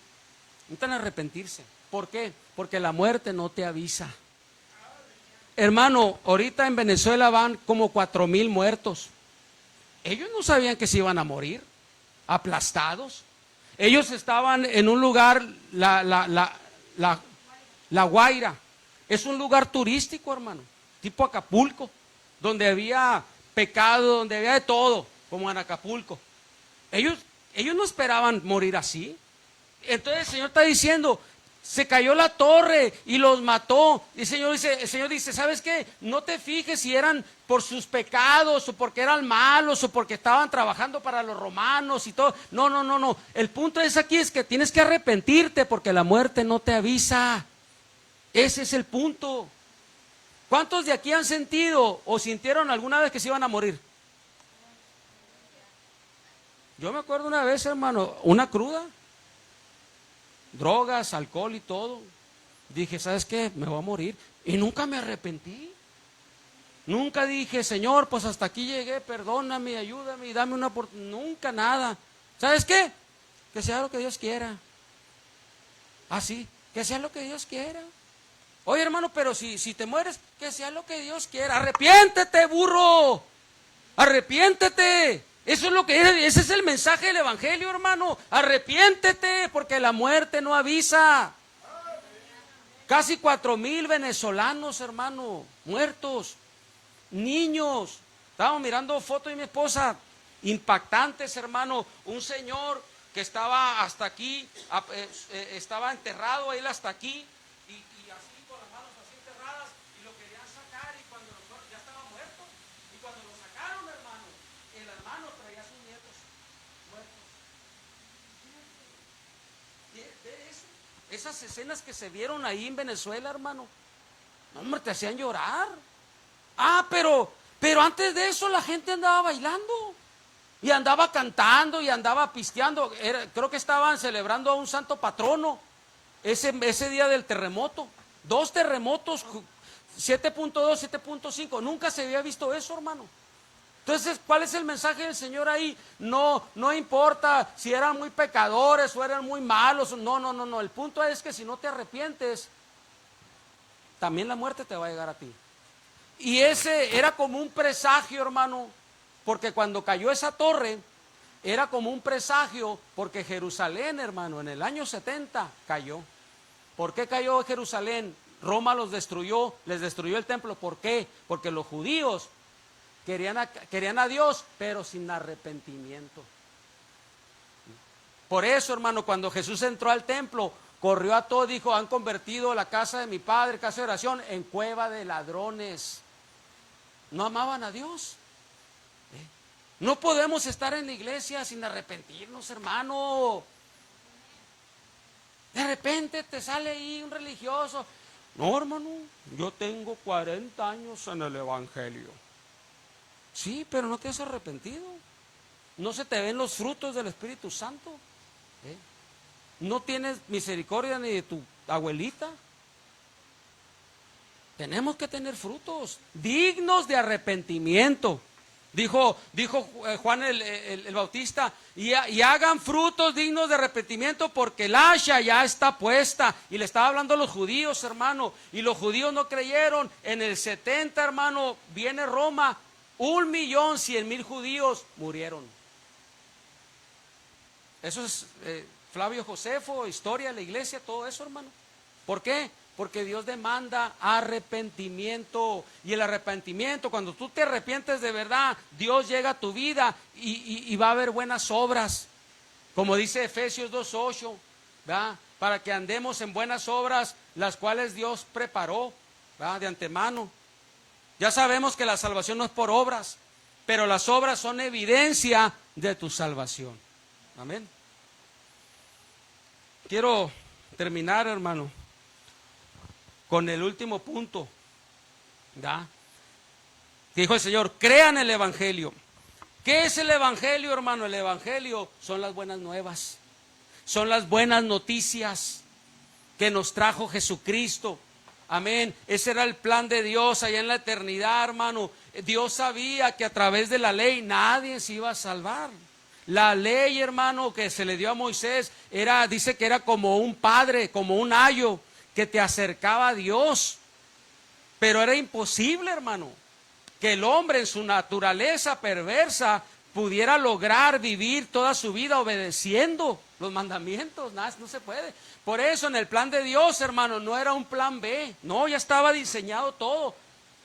necesitan arrepentirse. ¿Por qué? Porque la muerte no te avisa. Hermano, ahorita en Venezuela van como 4,000 muertos. Ellos no sabían que se iban a morir, aplastados. Ellos estaban en un lugar, La Guaira. Es un lugar turístico, hermano, tipo Acapulco, donde había pecado, donde había de todo, como en Acapulco. Ellos no esperaban morir así. Entonces el Señor está diciendo, se cayó la torre y los mató. Y el Señor dice, ¿sabes qué? No te fijes si eran por sus pecados o porque eran malos o porque estaban trabajando para los romanos y todo. No. El punto aquí es que tienes que arrepentirte porque la muerte no te avisa. Ese es el punto. ¿Cuántos de aquí han sentido o sintieron alguna vez que se iban a morir? Yo me acuerdo una vez, hermano, una cruda, drogas, alcohol y todo. Dije, ¿sabes qué? Me voy a morir. Y nunca me arrepentí. Nunca dije, Señor, pues hasta aquí llegué, perdóname, ayúdame y dame una oportunidad. Nunca nada. ¿Sabes qué? Que sea lo que Dios quiera. Así, que sea lo que Dios quiera. Oye, hermano, pero si te mueres, que sea lo que Dios quiera. Arrepiéntete, burro. Arrepiéntete. Ese es el mensaje del evangelio, hermano. Arrepiéntete porque la muerte no avisa. Casi 4,000 venezolanos, hermano, muertos. Niños. Estábamos mirando fotos de mi esposa, impactantes, hermano. Un señor que estaba hasta aquí, estaba enterrado él hasta aquí. Y así con las manos así enterradas. Y lo querían sacar y cuando ya estaba muerto. Y cuando lo sacaron, hermano, el hermano traía a sus nietos muertos. ¿Ve eso? Esas escenas que se vieron ahí en Venezuela, hermano. No, hombre, te hacían llorar. Pero antes de eso la gente andaba bailando y andaba cantando y andaba pisteando. Creo que estaban celebrando a un santo patrono ese día del terremoto. 2 terremotos, 7.2, 7.5. Nunca se había visto eso, hermano. Entonces, ¿cuál es el mensaje del Señor ahí? No importa si eran muy pecadores o eran muy malos. No. El punto es que si no te arrepientes, también la muerte te va a llegar a ti. Y ese era como un presagio, hermano, porque cuando cayó esa torre, era como un presagio, porque Jerusalén, hermano, en el año 70 cayó. ¿Por qué cayó Jerusalén? Roma les destruyó el templo. ¿Por qué? Porque los judíos querían a Dios, pero sin arrepentimiento. Por eso, hermano, cuando Jesús entró al templo, corrió a todos, dijo: han convertido la casa de mi padre, casa de oración, en cueva de ladrones. No amaban a Dios. No podemos estar en la iglesia sin arrepentirnos, hermano. De repente te sale ahí un religioso: no, hermano, yo tengo 40 años en el evangelio. Sí, pero no te has arrepentido. No se te ven los frutos del Espíritu Santo. No tienes misericordia ni de tu abuelita. Tenemos que tener frutos dignos de arrepentimiento. Dijo Juan el Bautista: y hagan frutos dignos de arrepentimiento, porque el hacha ya está puesta. Y le estaba hablando a los judíos, hermano, y los judíos no creyeron. En el 70, hermano, viene Roma, 1.100.000 judíos murieron. Eso es Flavio Josefo, historia de la iglesia, todo eso, hermano. ¿Por qué? Porque Dios demanda arrepentimiento. Y el arrepentimiento, cuando tú te arrepientes de verdad, Dios llega a tu vida y va a haber buenas obras. Como dice Efesios 2:8, ¿verdad? Para que andemos en buenas obras, las cuales Dios preparó, ¿verdad?, de antemano. Ya sabemos que la salvación no es por obras, pero las obras son evidencia de tu salvación. Amén. Quiero terminar, hermano, con el último punto, ¿da? Dijo el Señor: crean el evangelio. ¿Qué es el evangelio, hermano? El evangelio son las buenas nuevas, son las buenas noticias que nos trajo Jesucristo. Amén. Ese era el plan de Dios allá en la eternidad, hermano. Dios sabía que a través de la ley nadie se iba a salvar. La ley, hermano, que se le dio a Moisés dice que era como un padre, como un ayo que te acercaba a Dios. Pero era imposible, hermano, que el hombre en su naturaleza perversa pudiera lograr vivir toda su vida obedeciendo los mandamientos. Nada, no se puede. Por eso en el plan de Dios, hermano, no era un plan B. No, ya estaba diseñado todo.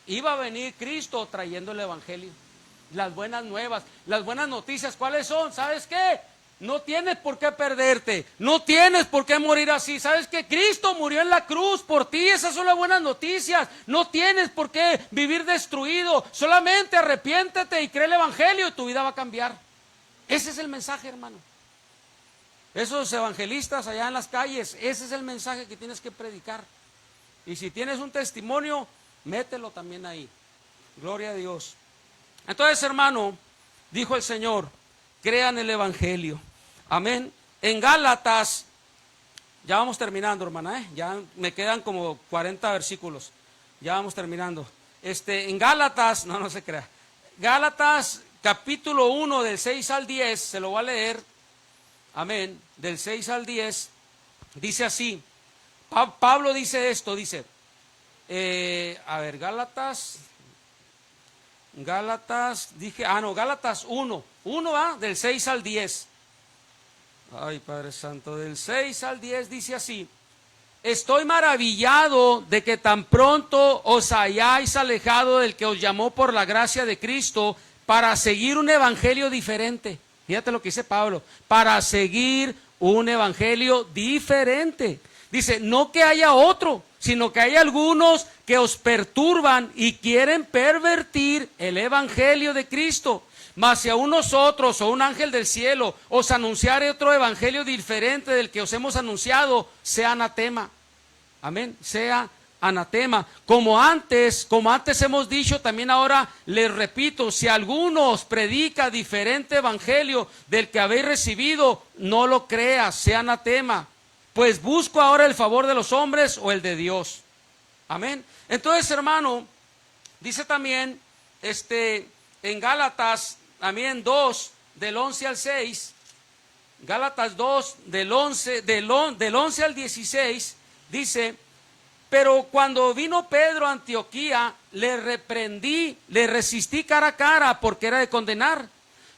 Iba a venir Cristo trayendo el evangelio, las buenas nuevas, las buenas noticias. ¿Cuáles son? ¿Sabes qué? No tienes por qué perderte, no tienes por qué morir así. ¿Sabes qué? Cristo murió en la cruz por ti, esas son las buenas noticias. No tienes por qué vivir destruido, solamente arrepiéntete y cree el evangelio y tu vida va a cambiar. Ese es el mensaje, hermano. Esos evangelistas allá en las calles, ese es el mensaje que tienes que predicar. Y si tienes un testimonio, mételo también ahí. Gloria a Dios. Entonces, hermano, dijo el Señor: crean el evangelio. Amén. En Gálatas, ya vamos terminando, hermana, ya me quedan como 40 versículos. Ya vamos terminando. En Gálatas, no se crea. Gálatas capítulo 1 del 6 al 10, se lo voy a leer. Amén. Del 6 al 10, dice así. Pablo dice esto, dice, Gálatas, Gálatas 1, del 6 al 10. Ay, Padre Santo, del 6 al 10 dice así: estoy maravillado de que tan pronto os hayáis alejado del que os llamó por la gracia de Cristo para seguir un evangelio diferente. Fíjate lo que dice Pablo: para seguir un evangelio diferente. Dice, no que haya otro, sino que hay algunos que os perturban y quieren pervertir el evangelio de Cristo. Mas si a nosotros o un ángel del cielo os anunciare otro evangelio diferente del que os hemos anunciado, sea anatema. Amén, sea anatema. Como antes hemos dicho, también ahora les repito, si alguno os predica diferente evangelio del que habéis recibido, no lo creas, sea anatema. Pues busco ahora el favor de los hombres o el de Dios. Amén. Entonces, hermano, dice también en Gálatas, también 2, del 11 al 6, Gálatas 2, del 11 al 16, dice: pero cuando vino Pedro a Antioquía, le reprendí, le resistí cara a cara, porque era de condenar.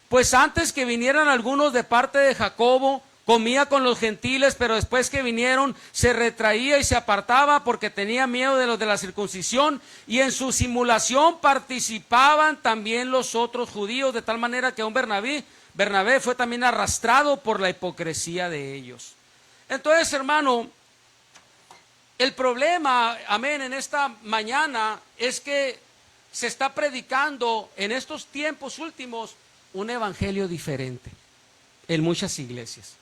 Pues antes que vinieran algunos de parte de Jacobo, comía con los gentiles, pero después que vinieron, se retraía y se apartaba, porque tenía miedo de los de la circuncisión, y en su simulación participaban también los otros judíos, de tal manera que Bernabé fue también arrastrado por la hipocresía de ellos. Entonces, hermano, el problema, amén, en esta mañana es que se está predicando en estos tiempos últimos un evangelio diferente en muchas iglesias.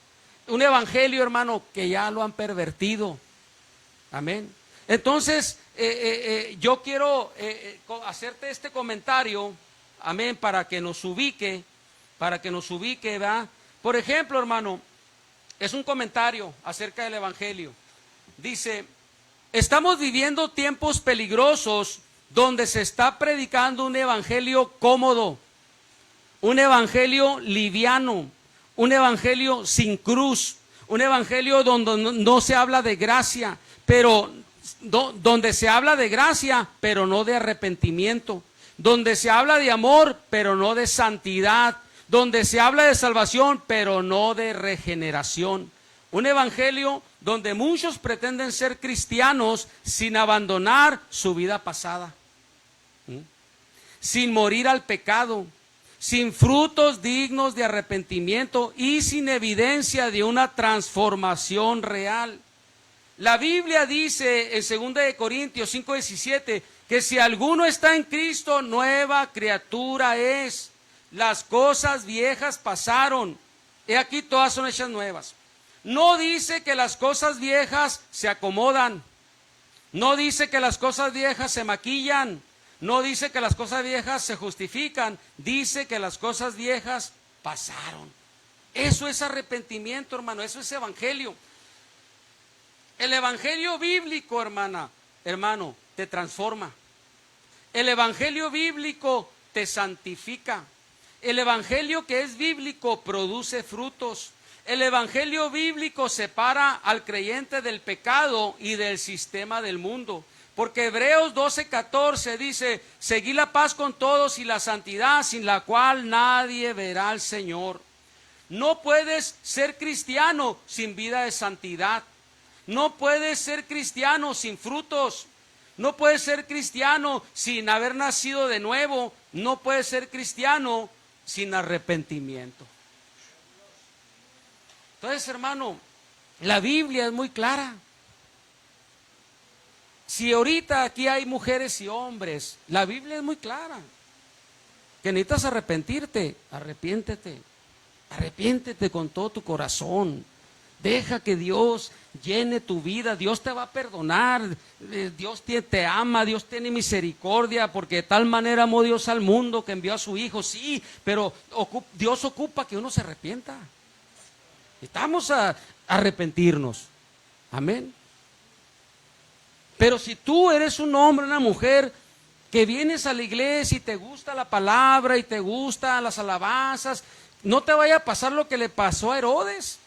Un evangelio, hermano, que ya lo han pervertido. Amén. Entonces, yo quiero hacerte este comentario, amén, para que nos ubique, ¿verdad? Por ejemplo, hermano, es un comentario acerca del evangelio. Dice: estamos viviendo tiempos peligrosos donde se está predicando un evangelio cómodo, un evangelio liviano, un evangelio sin cruz, un evangelio donde no se habla de gracia, pero donde se habla de gracia, pero no de arrepentimiento, donde se habla de amor, pero no de santidad, donde se habla de salvación, pero no de regeneración. Un evangelio donde muchos pretenden ser cristianos sin abandonar su vida pasada, sin morir al pecado, sin frutos dignos de arrepentimiento y sin evidencia de una transformación real. La Biblia dice en 2 Corintios 5:17 que si alguno está en Cristo, nueva criatura es. Las cosas viejas pasaron, he aquí todas son hechas nuevas. No dice que las cosas viejas se acomodan, no dice que las cosas viejas se maquillan, no dice que las cosas viejas se justifican, dice que las cosas viejas pasaron. Eso es arrepentimiento, hermano, eso es evangelio. El evangelio bíblico, hermano, te transforma. El evangelio bíblico te santifica. El evangelio que es bíblico produce frutos. El evangelio bíblico separa al creyente del pecado y del sistema del mundo. Porque Hebreos 12:14 dice: seguid la paz con todos y la santidad, sin la cual nadie verá al Señor. No puedes ser cristiano sin vida de santidad. No puedes ser cristiano sin frutos. No puedes ser cristiano sin haber nacido de nuevo. No puedes ser cristiano sin arrepentimiento. Entonces, hermano, la Biblia es muy clara. Si ahorita aquí hay mujeres y hombres, la Biblia es muy clara. Que necesitas arrepentirte, arrepiéntete con todo tu corazón. Deja que Dios llene tu vida, Dios te va a perdonar, Dios te ama, Dios tiene misericordia, porque de tal manera amó Dios al mundo que envió a su Hijo, sí, pero Dios ocupa que uno se arrepienta. Estamos a arrepentirnos, amén. Pero si tú eres un hombre, una mujer, que vienes a la iglesia y te gusta la palabra y te gustan las alabanzas, no te vaya a pasar lo que le pasó a Herodes.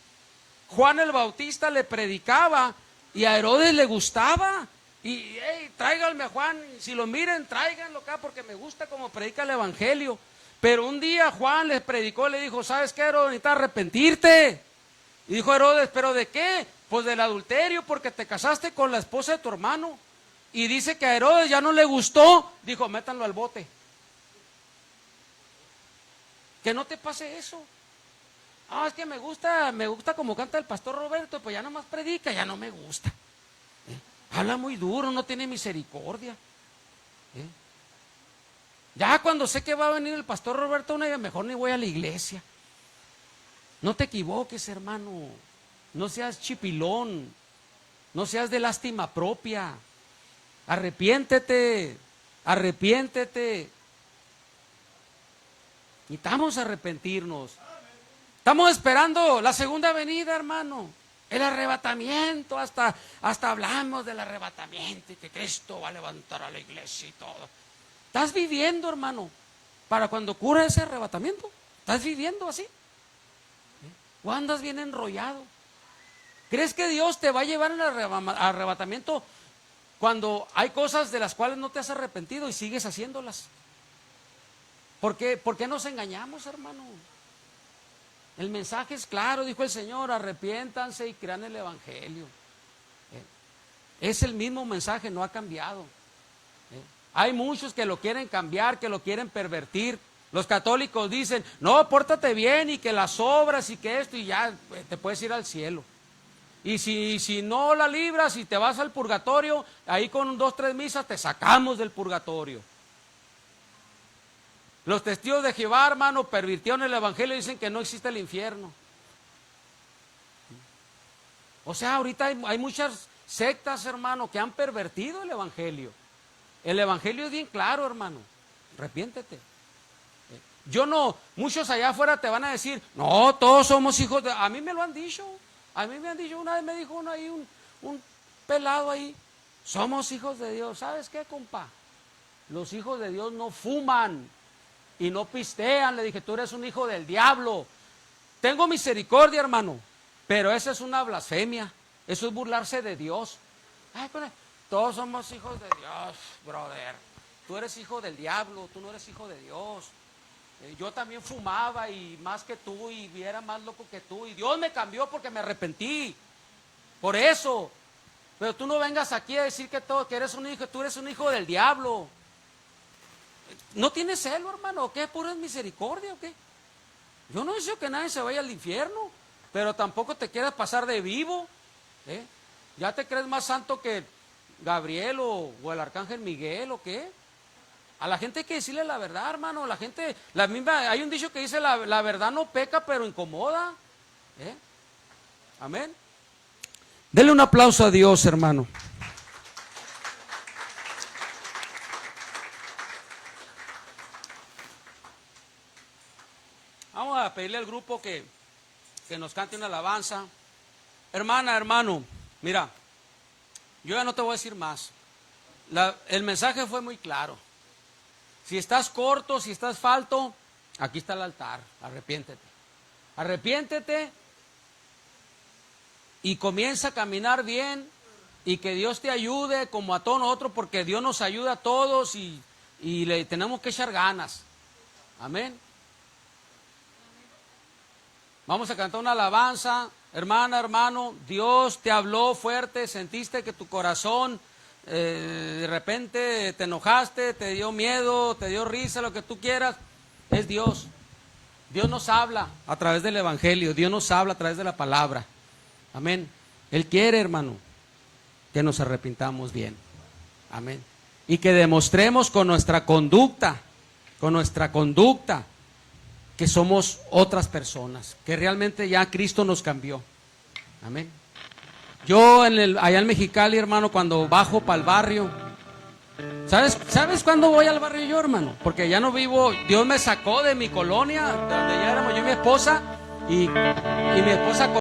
Juan el Bautista le predicaba y a Herodes le gustaba. Y hey, tráiganme a Juan, si lo miren, tráiganlo acá porque me gusta como predica el evangelio. Pero un día Juan les predicó, le dijo: ¿sabes qué, Herodes? Necesitas arrepentirte. Y dijo Herodes: ¿pero de qué? Pues del adulterio, porque te casaste con la esposa de tu hermano. Y dice que a Herodes ya no le gustó, dijo: métanlo al bote. Que no te pase eso. Ah, es que me gusta como canta el pastor Roberto, pues ya nomás predica, ya no me gusta. Habla muy duro, no tiene misericordia. Ya cuando sé que va a venir el pastor Roberto, mejor ni voy a la iglesia. No te equivoques, hermano. No seas chipilón. No seas de lástima propia. Arrepiéntete, arrepiéntete. Necesitamos arrepentirnos. Estamos esperando la segunda venida, hermano. El arrebatamiento, hasta hablamos del arrebatamiento y que Cristo va a levantar a la iglesia y todo. ¿Estás viviendo, hermano, para cuando ocurra ese arrebatamiento? ¿Estás viviendo así? ¿O andas bien enrollado? ¿Crees que Dios te va a llevar en el arrebatamiento cuando hay cosas de las cuales no te has arrepentido y sigues haciéndolas? ¿Por qué nos engañamos, hermano? El mensaje es claro, dijo el Señor: arrepiéntanse y crean el evangelio. Es el mismo mensaje, no ha cambiado. Hay muchos que lo quieren cambiar, que lo quieren pervertir. Los católicos dicen: no, pórtate bien y que las obras y que esto, y ya te puedes ir al cielo. Y si no la libras y te vas al purgatorio, ahí con 2, 3 misas te sacamos del purgatorio. Los testigos de Jehová, hermano, pervirtieron el evangelio y dicen que no existe el infierno. O sea, ahorita hay muchas sectas, hermano, que han pervertido el evangelio. El evangelio es bien claro, hermano. Arrepiéntete. Muchos allá afuera te van a decir: no, todos somos hijos de... A mí me lo han dicho. A mí me han dicho, una vez me dijo uno ahí, un pelado ahí: somos hijos de Dios. ¿Sabes qué, compa? Los hijos de Dios no fuman y no pistean. Le dije: tú eres un hijo del diablo. Tengo misericordia, hermano, pero eso es una blasfemia. Eso es burlarse de Dios. Ay, todos somos hijos de Dios, brother. Tú eres hijo del diablo, tú no eres hijo de Dios. Yo también fumaba y más que tú, y era más loco que tú, y Dios me cambió porque me arrepentí. Por eso. Pero tú no vengas aquí a decir que eres un hijo, tú eres un hijo del diablo. ¿No tienes celo, hermano? ¿O qué? ¿Pura misericordia o qué? Yo no deseo que nadie se vaya al infierno, pero tampoco te quieras pasar de vivo. ¿Ya te crees más santo que Gabriel o el arcángel Miguel o qué? A la gente hay que decirle la verdad, hermano. La gente, hay un dicho que dice: la verdad no peca, pero incomoda. Amén. Dele un aplauso a Dios, hermano. Vamos a pedirle al grupo que nos cante una alabanza. Hermana, hermano, mira, yo ya no te voy a decir más. El mensaje fue muy claro. Si estás corto, si estás falto, aquí está el altar. Arrepiéntete. Arrepiéntete y comienza a caminar bien, y que Dios te ayude como a todos nosotros, porque Dios nos ayuda a todos y le tenemos que echar ganas. Amén. Vamos a cantar una alabanza. Hermana, hermano, Dios te habló fuerte, sentiste que tu corazón de repente te enojaste, te dio miedo, te dio risa, lo que tú quieras. Es Dios. Dios nos habla a través del evangelio, Dios nos habla a través de la palabra. Amén. Él quiere, hermano, que nos arrepintamos bien. Amén. Y que demostremos con nuestra conducta, que somos otras personas, que realmente ya Cristo nos cambió. Amén. Yo allá en Mexicali, hermano, cuando bajo para el barrio, ¿sabes cuándo voy al barrio yo, hermano? Porque ya no vivo, Dios me sacó de mi colonia, de donde ya éramos yo y mi esposa, y mi esposa